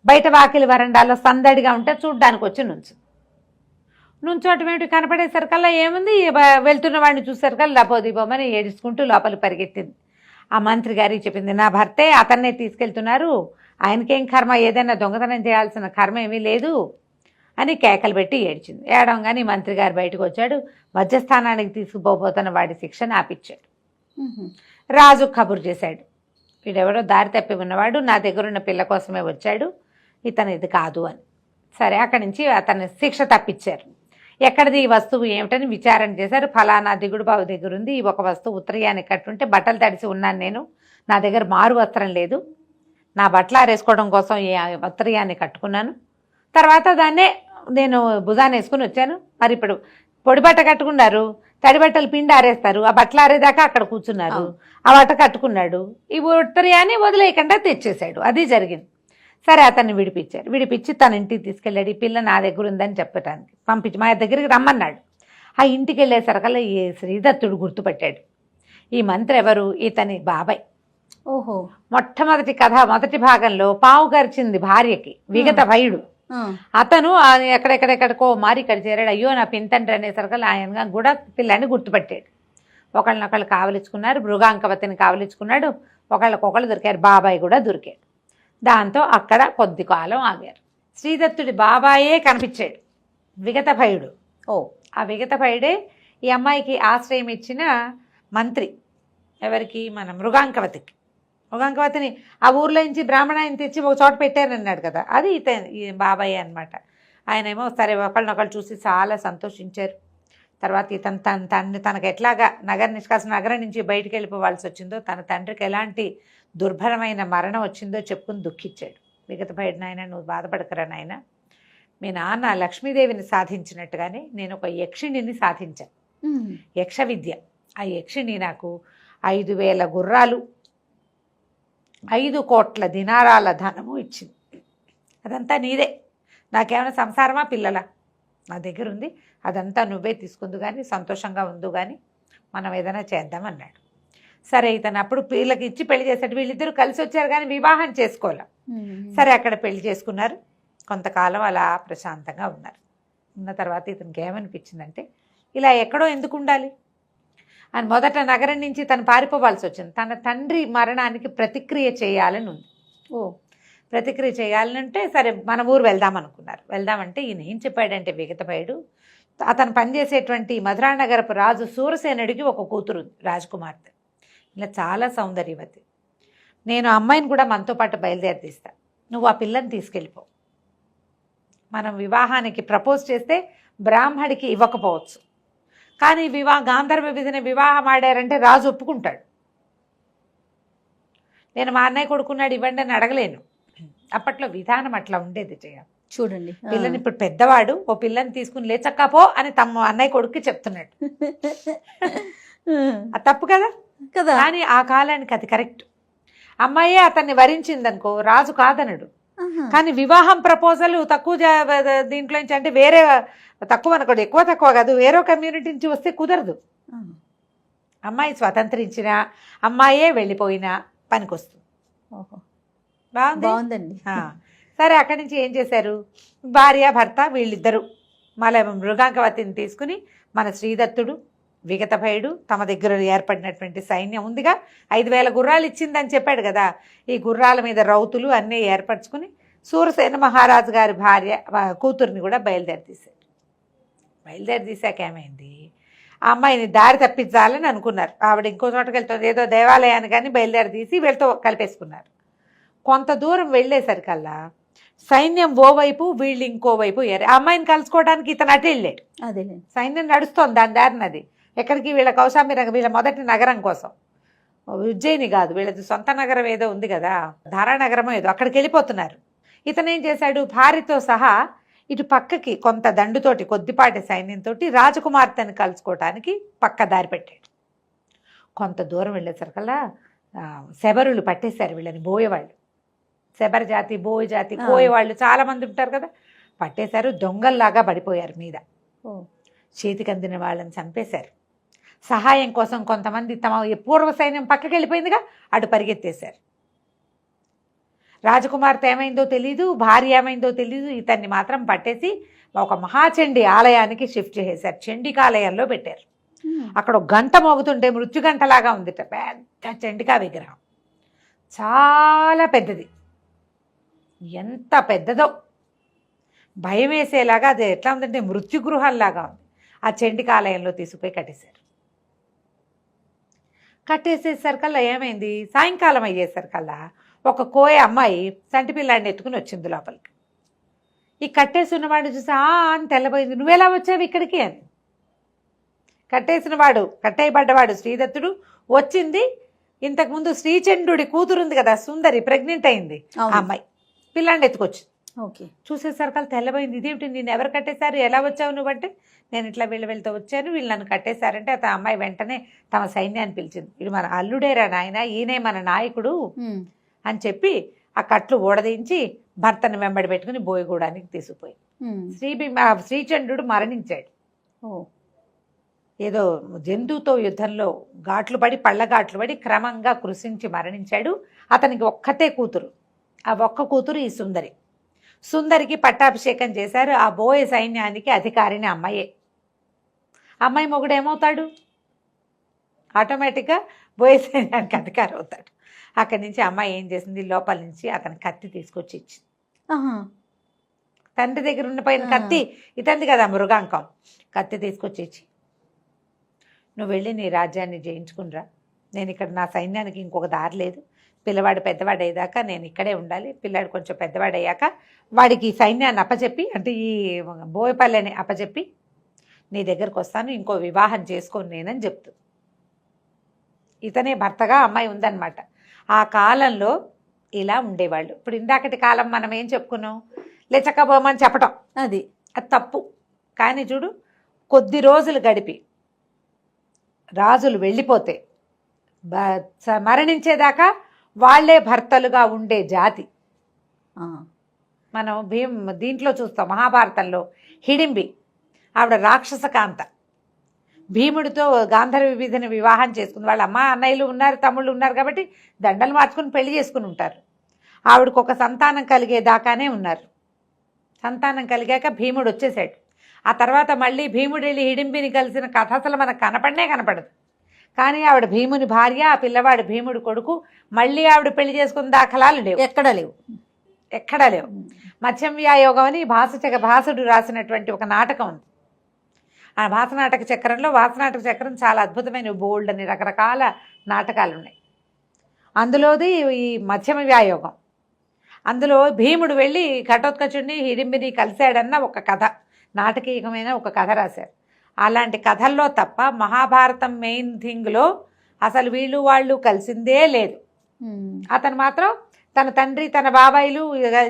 బయట వాకిలి వరండాలో సందడిగా ఉంటే చూడ్డానికి వచ్చి నుంచోటం ఏమిటి, కనపడేసరికల్లా ఏముంది, వెళ్తున్న వాడిని చూసేసరికల్లా లపోదీపోమని ఏడుచుకుంటూ లోపలికి పరిగెత్తింది. ఆ మంత్రి గారికి చెప్పింది, నా భర్తే, అతన్నే తీసుకెళ్తున్నారు, ఆయనకేం కర్మ, ఏదైనా దొంగతనం చేయాల్సిన కర్మ ఏమీ లేదు అని కేకలు పెట్టి ఏడ్చింది. ఏడవగానే మంత్రి గారు బయటకు వచ్చాడు. మధ్యస్థానానికి తీసుకుపోతున్న వాడి శిక్షను ఆపిచ్చాడు. రాజు కబురు చేశాడు, వీడెవడో దారి తప్పి ఉన్నవాడు, నా దగ్గరున్న పిల్ల కోసమే వచ్చాడు, ఇతను ఇది కాదు అని. సరే అక్కడి నుంచి అతన్ని శిక్ష తప్పించారు. ఎక్కడిది ఈ వస్తువు ఏమిటని విచారణ చేశారు. ఫలానా దిగుడు బావి దగ్గర ఉంది, ఈ ఒక వస్తువు ఉత్తరీయాన్ని కట్టుంటే బట్టలు తడిసి ఉన్నాను నేను, నా దగ్గర మారు వస్త్రం లేదు, నా బట్టలు ఆరేసుకోవడం కోసం ఈ ఉత్తరీయాన్ని కట్టుకున్నాను, తర్వాత దాన్నే నేను భుజాన్ని వేసుకుని వచ్చాను. మరి ఇప్పుడు పొడి బట్ట కట్టుకున్నారు, తడి బట్టలు పిండి ఆరేస్తారు, ఆ బట్టలు ఆరేదాకా అక్కడ కూర్చున్నారు, ఆ బట్ట కట్టుకున్నాడు, ఈ ఉత్తరీయాన్ని వదిలేయకుండా తెచ్చేశాడు. అది జరిగింది. సరే అతన్ని విడిపించి తన ఇంటికి తీసుకెళ్ళాడు. ఈ పిల్ల నా దగ్గర ఉందని చెప్పటానికి పంపించి మా దగ్గరికి రమ్మన్నాడు. ఆ ఇంటికి వెళ్ళేసరికల్లా ఈ శ్రీదత్తుడు గుర్తుపట్టాడు. ఈ మంత్రి ఎవరు, ఇతని బాబాయ్. ఓహో. మొట్టమొదటి కథ మొదటి భాగంలో పావు గరిచింది భార్యకి విగత భయుడు. అతను ఎక్కడెక్కడెక్కడికో మారి ఇక్కడ చేరాడు. అయ్యో నా పింతండ్రి అనేసరికల్లా ఆయన కూడా పిల్లాన్ని గుర్తుపట్టాడు. ఒకళ్ళనొకళ్ళు కావలించుకున్నారు, మృగాంకవతిని కావలించుకున్నాడు, ఒకళ్ళకొకళ్ళు దొరికారు, బాబాయ్ కూడా దొరికాడు. దాంతో అక్కడ కొద్ది కాలం ఆగారు. శ్రీదత్తుడి బాబాయే కనిపించాడు, విగత భయుడు. ఆ విగత భయుడే ఈ అమ్మాయికి ఆశ్రయం ఇచ్చిన మంత్రి. ఎవరికి, మన మృగాంకవతికి. మృగాంకవతిని ఆ ఊర్లో నుంచి బ్రాహ్మణాన్ని తెచ్చి ఒక చోట పెట్టారన్నాడు కదా, అది ఈ బాబాయ్ అనమాట. ఆయనేమో సరే ఒకళ్ళనొకళ్ళు చూసి చాలా సంతోషించారు. తర్వాత ఇతను తనకు ఎట్లాగా నగరం నుంచి బయటికి వెళ్ళిపోవాల్సి వచ్చిందో, తన తండ్రికి ఎలాంటి దుర్భరమైన మరణం వచ్చిందో చెప్పుకుని దుఃఖించాడు. మిగతా భయుడు, నాయన నువ్వు బాధపడకరా నాయన, మీ నాన్న లక్ష్మీదేవిని సాధించినట్టుగానే నేను ఒక యక్షిణిని సాధించాను, యక్ష విద్య. ఆ యక్షిణి నాకు 5,000 గుర్రాలు 5 కోట్ల దినారాల ధనము ఇచ్చింది. అదంతా నీదే, నాకేమైనా సంసారమా పిల్లలా, నా దగ్గర ఉంది, అదంతా నువ్వే తీసుకుందు కానీ సంతోషంగా ఉందు కానీ మనం ఏదైనా చేద్దామన్నాడు. సరే ఇతను అప్పుడు వీళ్ళకి ఇచ్చి పెళ్లి చేశాడు. వీళ్ళిద్దరూ కలిసి వచ్చారు కానీ వివాహం చేసుకోవాలి. సరే అక్కడ పెళ్లి చేసుకున్నారు. కొంతకాలం అలా ప్రశాంతంగా ఉన్నారు. ఉన్న తర్వాత ఇతనికి ఏమనిపించిందంటే ఇలా ఎక్కడో ఎందుకు ఉండాలి అని మొదట నగరం నుంచి తను పారిపోవాల్సి వచ్చింది. తన తండ్రి మరణానికి ప్రతిక్రియ చేయాలని ఉంది. ప్రతిక్రియ చేయాలంటే సరే మన ఊరు వెళ్దాం అనుకున్నారు. వెళ్దామంటే ఈయన ఏం చెప్పాడంటే విగతభయుడు, అతను పనిచేసేటువంటి మధురానగరపు రాజు సూరసేనుడికి ఒక కూతురు ఉంది, రాజకుమార్తె. ఇలా చాలా సౌందర్యవతి. నేను అమ్మాయిని కూడా మనతో పాటు బయలుదేరితీస్తా, నువ్వు ఆ పిల్లని తీసుకెళ్ళిపో. మనం వివాహానికి ప్రపోజ్ చేస్తే బ్రాహ్మడికి ఇవ్వకపోవచ్చు, కానీ గాంధర్వ విధిని వివాహం ఆడారంటే రాజు ఒప్పుకుంటాడు. నేను మా అన్నయ్య కొడుకున్నాడు ఇవ్వండి అని అడగలేను. అప్పట్లో విధానం అట్లా ఉండేది. చూడండి, పిల్లని ఇప్పుడు పెద్దవాడు ఓ పిల్లని తీసుకుని లేచక్కపో అని తమ అన్నయ్య కొడుక్కి చెప్తున్నాడు. అది తప్పు కదా. కానీ ఆ కాలానికి అది కరెక్ట్. అమ్మాయే అతన్ని వరించిందనుకో రాజు కాదనడు. కానీ వివాహం ప్రపోజల్ తక్కువ దీంట్లో నుంచి అంటే వేరే తక్కువ అనుకోండి, ఎక్కువ తక్కువ కాదు, వేరే కమ్యూనిటీ నుంచి వస్తే కుదరదు. అమ్మాయి స్వతంత్రించినా అమ్మాయే వెళ్ళిపోయినా పనికొస్తుంది. బాగుందండి. సరే అక్కడి నుంచి ఏం చేశారు, భార్య భర్త వీళ్ళిద్దరూ మళ్ళీ మృగాంకవతిని తీసుకుని మన శ్రీదత్తుడు విగతభయుడు తమ దగ్గర ఏర్పడినటువంటి సైన్యం ఉందిగా, 5,000 గుర్రాలు ఇచ్చిందని చెప్పాడు కదా, ఈ గుర్రాల మీద రౌతులు అన్నీ ఏర్పరచుకుని సూరసేన మహారాజు గారి భార్య కూతుర్ని కూడా బయలుదేరి తీశాక ఏమైంది, ఆ అమ్మాయిని దారి తప్పించాలని అనుకున్నారు. ఆవిడ ఇంకో చోటకి వెళ్తుంది, ఏదో దేవాలయాన్ని కానీ బయలుదేరి తీసి వీళ్ళతో కలిపేసుకున్నారు. కొంత దూరం వెళ్ళేసరికల్లా సైన్యం ఓవైపు వీళ్ళు ఇంకోవైపు ఆ అమ్మాయిని కలుసుకోవడానికి ఇతను అటు వెళ్ళాడు. అదే సైన్యం నడుస్తోంది దాని దారినది. ఎక్కడికి వీళ్ళ కౌశాంబి వీళ్ళ మొదటి నగరం కోసం, ఉజ్జయిని కాదు వీళ్ళది సొంత నగరం ఏదో ఉంది కదా, ధారానగరమో ఏదో, అక్కడికి వెళ్ళిపోతున్నారు. ఇతను ఏం చేశాడు, భార్యతో సహా ఇటు పక్కకి కొంత దండుతోటి కొద్దిపాటి సైన్యంతో రాజకుమార్తెను కలుసుకోవటానికి పక్క దారి పెట్టాడు. కొంత దూరం వెళ్ళేసరికల్లా శబరులు పట్టేశారు వీళ్ళని, బోయేవాళ్ళు. శబర జాతి, బోయ జాతి, కోయేవాళ్ళు చాలామంది ఉంటారు కదా, పట్టేశారు. దొంగల్లాగా పడిపోయారు మీద. చేతికి అందిన వాళ్ళని చంపేశారు. సహాయం కోసం కొంతమంది తమ పూర్వ సైన్యం పక్కకి వెళ్ళిపోయిందిగా, అటు పరిగెత్తేశారు. రాజకుమార్తె ఏమైందో తెలీదు, భార్య ఏమైందో తెలీదు, ఇతన్ని మాత్రం పట్టేసి ఒక మహాచండి ఆలయానికి షిఫ్ట్ చేశారు. చండికాలయంలో పెట్టారు. అక్కడ ఒక గంట మోగుతుంటే మృత్యుగంటలాగా ఉంది, పెద్ద చండికా విగ్రహం, చాలా పెద్దది. ఎంత పెద్దదో భయం వేసేలాగా, అది ఎట్లా ఉందంటే మృత్యుగృహంలాగా ఉంది. ఆ చండికాలయంలో తీసుకుపోయి కట్టేసేసరికల్లా ఏమైంది, సాయంకాలం అయ్యేసరికల్లా ఒక కోయ అమ్మాయి సంటి పిల్లాడిని ఎత్తుకుని వచ్చింది లోపలికి. ఈ కట్టేసి ఉన్నవాడు చూసి అని తెల్లబోయింది, నువ్వెలా వచ్చావు ఇక్కడికి అని. కట్టేయబడ్డవాడు శ్రీదత్తుడు వచ్చింది. ఇంతకుముందు శ్రీచంద్రుడి కూతురుంది కదా సుందరి, ప్రెగ్నెంట్ అయింది. ఆ అమ్మాయి పిల్లాడిని ఎత్తుకొచ్చింది. చూసేసరికల్లా తెల్లబోయింది, ఇదేమిటి నేను ఎవరు కట్టేశారు, ఎలా వచ్చావు నువ్వంటే, నేను ఇట్లా వెళ్తూ వచ్చాను, వీళ్ళు నన్ను కట్టేశారంటే ఆ అమ్మాయి వెంటనే తమ సైన్యాన్ని పిలిచింది. ఇది మన అల్లుడేరా నాయన, ఈయనే మన నాయకుడు అని చెప్పి ఆ కట్లు ఊడదించి భర్తను వెంబడి పెట్టుకుని బోయగూడానికి తీసుకుపోయి శ్రీచంద్రుడు మరణించాడు. ఏదో జంతువుతో యుద్ధంలో పళ్ళఘాట్లు పడి క్రమంగా కృషించి మరణించాడు. అతనికి ఒక్కతే కూతురు, ఆ ఒక్క కూతురు ఈ సుందరికి పట్టాభిషేకం చేశారు. ఆ బోయ సైన్యానికి అధికారిని అమ్మాయే. అమ్మాయి మొగుడు ఏమవుతాడు, ఆటోమేటిక్గా బోయ సైన్యానికి అధికారి అవుతాడు. అక్కడి నుంచి అమ్మాయి ఏం చేసింది, లోపల నుంచి అతని కత్తి తీసుకొచ్చి ఇచ్చింది. తండ్రి దగ్గర ఉండిపోయిన కత్తి ఇతంది కదా మృగాంకం, కత్తి తీసుకొచ్చి ఇచ్చి, నువ్వు వెళ్ళి నీ రాజ్యాన్ని జయించుకునిరా, నేను ఇక్కడ నా సైన్యానికి ఇంకొక దారి లేదు, పిల్లవాడు పెద్దవాడు అయ్యేదాకా నేను ఇక్కడే ఉండాలి, పిల్లాడు కొంచెం పెద్దవాడు అయ్యాక వాడికి ఈ సైన్యాన్ని అప్పచెప్పి, అంటే ఈ బోయపల్లిని అప్పచెప్పి నీ దగ్గరకు వస్తాను, ఇంకో వివాహం చేసుకోను నేనని చెప్తూ. ఇతనే భర్తగా అమ్మాయి ఉందన్నమాట. ఆ కాలంలో ఇలా ఉండేవాళ్ళు. ఇప్పుడు ఇందాకటి కాలం మనం ఏం చెప్పుకున్నాం, లేచకపోమని చెప్పటం, అది తప్పు. కానీ చూడు, కొద్ది రోజులు గడిపి రాజులు వెళ్ళిపోతే మరణించేదాకా వాళ్లే భర్తలుగా ఉండే జాతి. మనం దీంట్లో చూస్తాం, మహాభారతంలో హిడింబి, ఆవిడ రాక్షస కాంత, భీముడితో గాంధర్వ విధిని వివాహం చేసుకుంది. వాళ్ళ అమ్మ అన్నయ్యలు ఉన్నారు, తమ్ముళ్ళు ఉన్నారు కాబట్టి దండలు మార్చుకుని పెళ్లి చేసుకుని ఉంటారు. ఆవిడకు ఒక సంతానం కలిగేదాకానే ఉన్నారు. సంతానం కలిగాక భీముడు వచ్చేసాడు. ఆ తర్వాత మళ్ళీ భీముడు వెళ్ళి హిడింబిని కలిసిన కథ అసలు మనకు కనపడనే కనపడదు. కానీ ఆవిడ భీముని భార్య, ఆ పిల్లవాడు భీముడు కొడుకు. మళ్ళీ ఆవిడ పెళ్లి చేసుకున్న దాఖలాలు లేవు, ఎక్కడా లేవు. మత్స్యం వ్యాయోగం అని భాసుడు రాసినటువంటి ఒక నాటకం ఉంది. ఆ భాసనాటక చక్రంలో భాసనాటక చక్రం చాలా అద్భుతమైన బోల్డ్ అని రకరకాల నాటకాలు ఉన్నాయి. అందులోది ఈ మత్స్యం వ్యాయోగం. అందులో భీముడు వెళ్ళి ఘటోత్కచుడిని హిడింబిని కలిశాడన్న ఒక కథ, నాటకీయమైన ఒక కథ రాశారు. అలాంటి కథల్లో తప్ప మహాభారతం మెయిన్ థింగ్లో అసలు వీళ్ళు వాళ్ళు కలిసిందే లేదు. అతను మాత్రం తన తండ్రి తన బాబాయిలు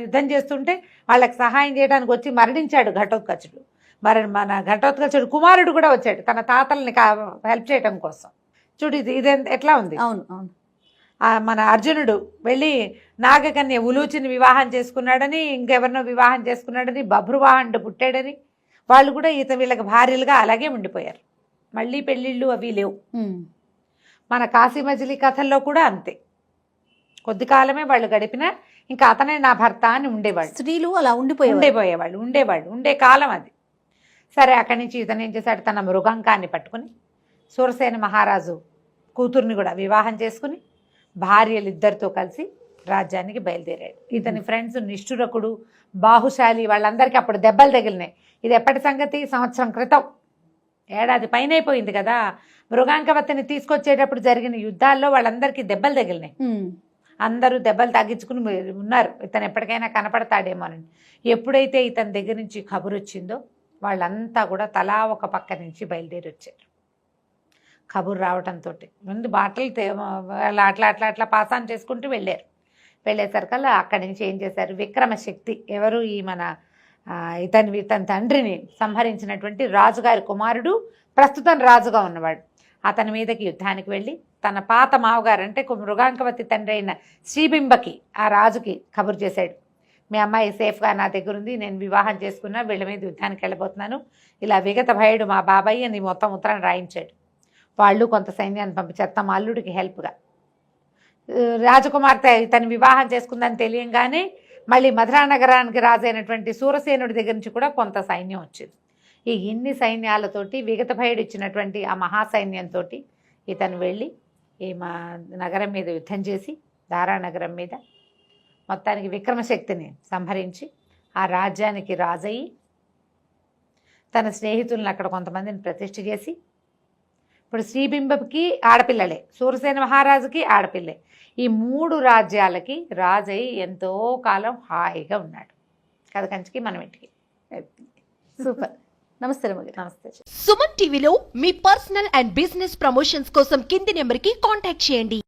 యుద్ధం చేస్తుంటే వాళ్ళకి సహాయం చేయడానికి వచ్చి మరణించాడు ఘటోత్కచుడు. మరి మన ఘటోత్కచుడు కుమారుడు కూడా వచ్చాడు తన తాతల్ని హెల్ప్ చేయడం కోసం. చూడు ఇది ఎట్లా ఉంది. అవును. మన అర్జునుడు వెళ్ళి నాగకన్య ఉలూచిని వివాహం చేసుకున్నాడని, ఇంకెవరినో వివాహం చేసుకున్నాడని, బభ్రువాహనుడు పుట్టాడని వాళ్ళు కూడా వీళ్ళకి భార్యలుగా అలాగే ఉండిపోయారు. మళ్ళీ పెళ్ళిళ్ళు అవి లేవు. మన కాశీ మజిలీ కథల్లో కూడా అంతే. కొద్ది కాలమే వాళ్ళు గడిపినా ఇంకా అతనే నా భర్త అని ఉండేవాళ్ళు. స్త్రీలు అలా ఉండేవాళ్ళు ఉండే కాలం అది. సరే, అక్కడి నుంచి ఇతను ఏం చేశాడు, తన మృగంకాన్ని పట్టుకుని సూరసేన మహారాజు కూతుర్ని కూడా వివాహం చేసుకుని భార్యలిద్దరితో కలిసి రాజ్యానికి బయలుదేరాడు. ఇతని ఫ్రెండ్స్ నిష్ఠురకుడు, బాహుశాలి వాళ్ళందరికీ అప్పుడు దెబ్బలు తగిలినాయి. ఇది ఎప్పటి సంగతి? సంవత్సరం క్రితం, ఏడాది పైన అయిపోయింది కదా. మృగాంకవతిని తీసుకొచ్చేటప్పుడు జరిగిన యుద్ధాల్లో వాళ్ళందరికీ దెబ్బలు తగిలినాయి. అందరూ దెబ్బలు తగ్గించుకుని ఉన్నారు, ఇతను ఎప్పటికైనా కనపడతాడేమోనని. ఎప్పుడైతే ఇతని దగ్గర నుంచి కబురు వచ్చిందో వాళ్ళంతా కూడా తలా ఒక పక్క నుంచి బయలుదేరి వచ్చారు. కబురు రావడంతో ముందు బాటలు అట్లా పాసాన్ చేసుకుంటూ వెళ్ళేసరికల్లా అక్కడి నుంచి ఏం చేశారు, విక్రమశక్తి ఎవరు ఈ మన ఇతని తండ్రిని సంహరించినటువంటి రాజుగారి కుమారుడు, ప్రస్తుతం రాజుగా ఉన్నవాడు, అతని మీదకి యుద్ధానికి వెళ్ళి తన పాత మావగారు అంటే మృగాంకవతి తండ్రి అయిన శ్రీబింబకి ఆ రాజుకి కబురు చేశాడు. మీ అమ్మాయి సేఫ్గా నా దగ్గర ఉంది, నేను వివాహం చేసుకున్నా, వీళ్ళ మీద యుద్ధానికి వెళ్ళబోతున్నాను, ఇలా విగత భయుడు మా బాబాయ్ అని మొత్తం ఉత్తరాన్ని రాయించాడు. వాళ్ళు కొంత సైన్యాన్ని పంపించారు తమ అల్లుడికి హెల్ప్గా. రాజకుమార్తె ఇతను వివాహం చేసుకుందని తెలియంగానే మళ్ళీ మధురా నగరానికి రాజైనటువంటి సూరసేనుడి దగ్గర నుంచి కూడా కొంత సైన్యం వచ్చింది. ఈ ఇన్ని సైన్యాలతోటి విగత భయుడు ఇచ్చినటువంటి ఆ మహాసైన్యంతో ఇతను వెళ్ళి ఈ మా నగరం మీద యుద్ధం చేసి దారానగరం మీద మొత్తానికి విక్రమశక్తిని సంహరించి ఆ రాజ్యానికి రాజయ్యి తన స్నేహితులను అక్కడ కొంతమందిని ప్రతిష్ఠ చేసి, ఇప్పుడు శ్రీబింబకి ఆడపిల్లలే, సూరసేన మహారాజుకి ఆడపిల్లే, ఈ 3 రాజ్యాలకి రాజయ్యి ఎంతో కాలం హాయిగా ఉన్నాడు. కథ కంచికి మనం ఇంటికి. సూపర్. నమస్తే రమగారు. నమస్తే. సుమన్ టీవీలో మీ పర్సనల్ అండ్ బిజినెస్ ప్రమోషన్స్ కోసం కింది నెంబర్కి కాంటాక్ట్ చేయండి.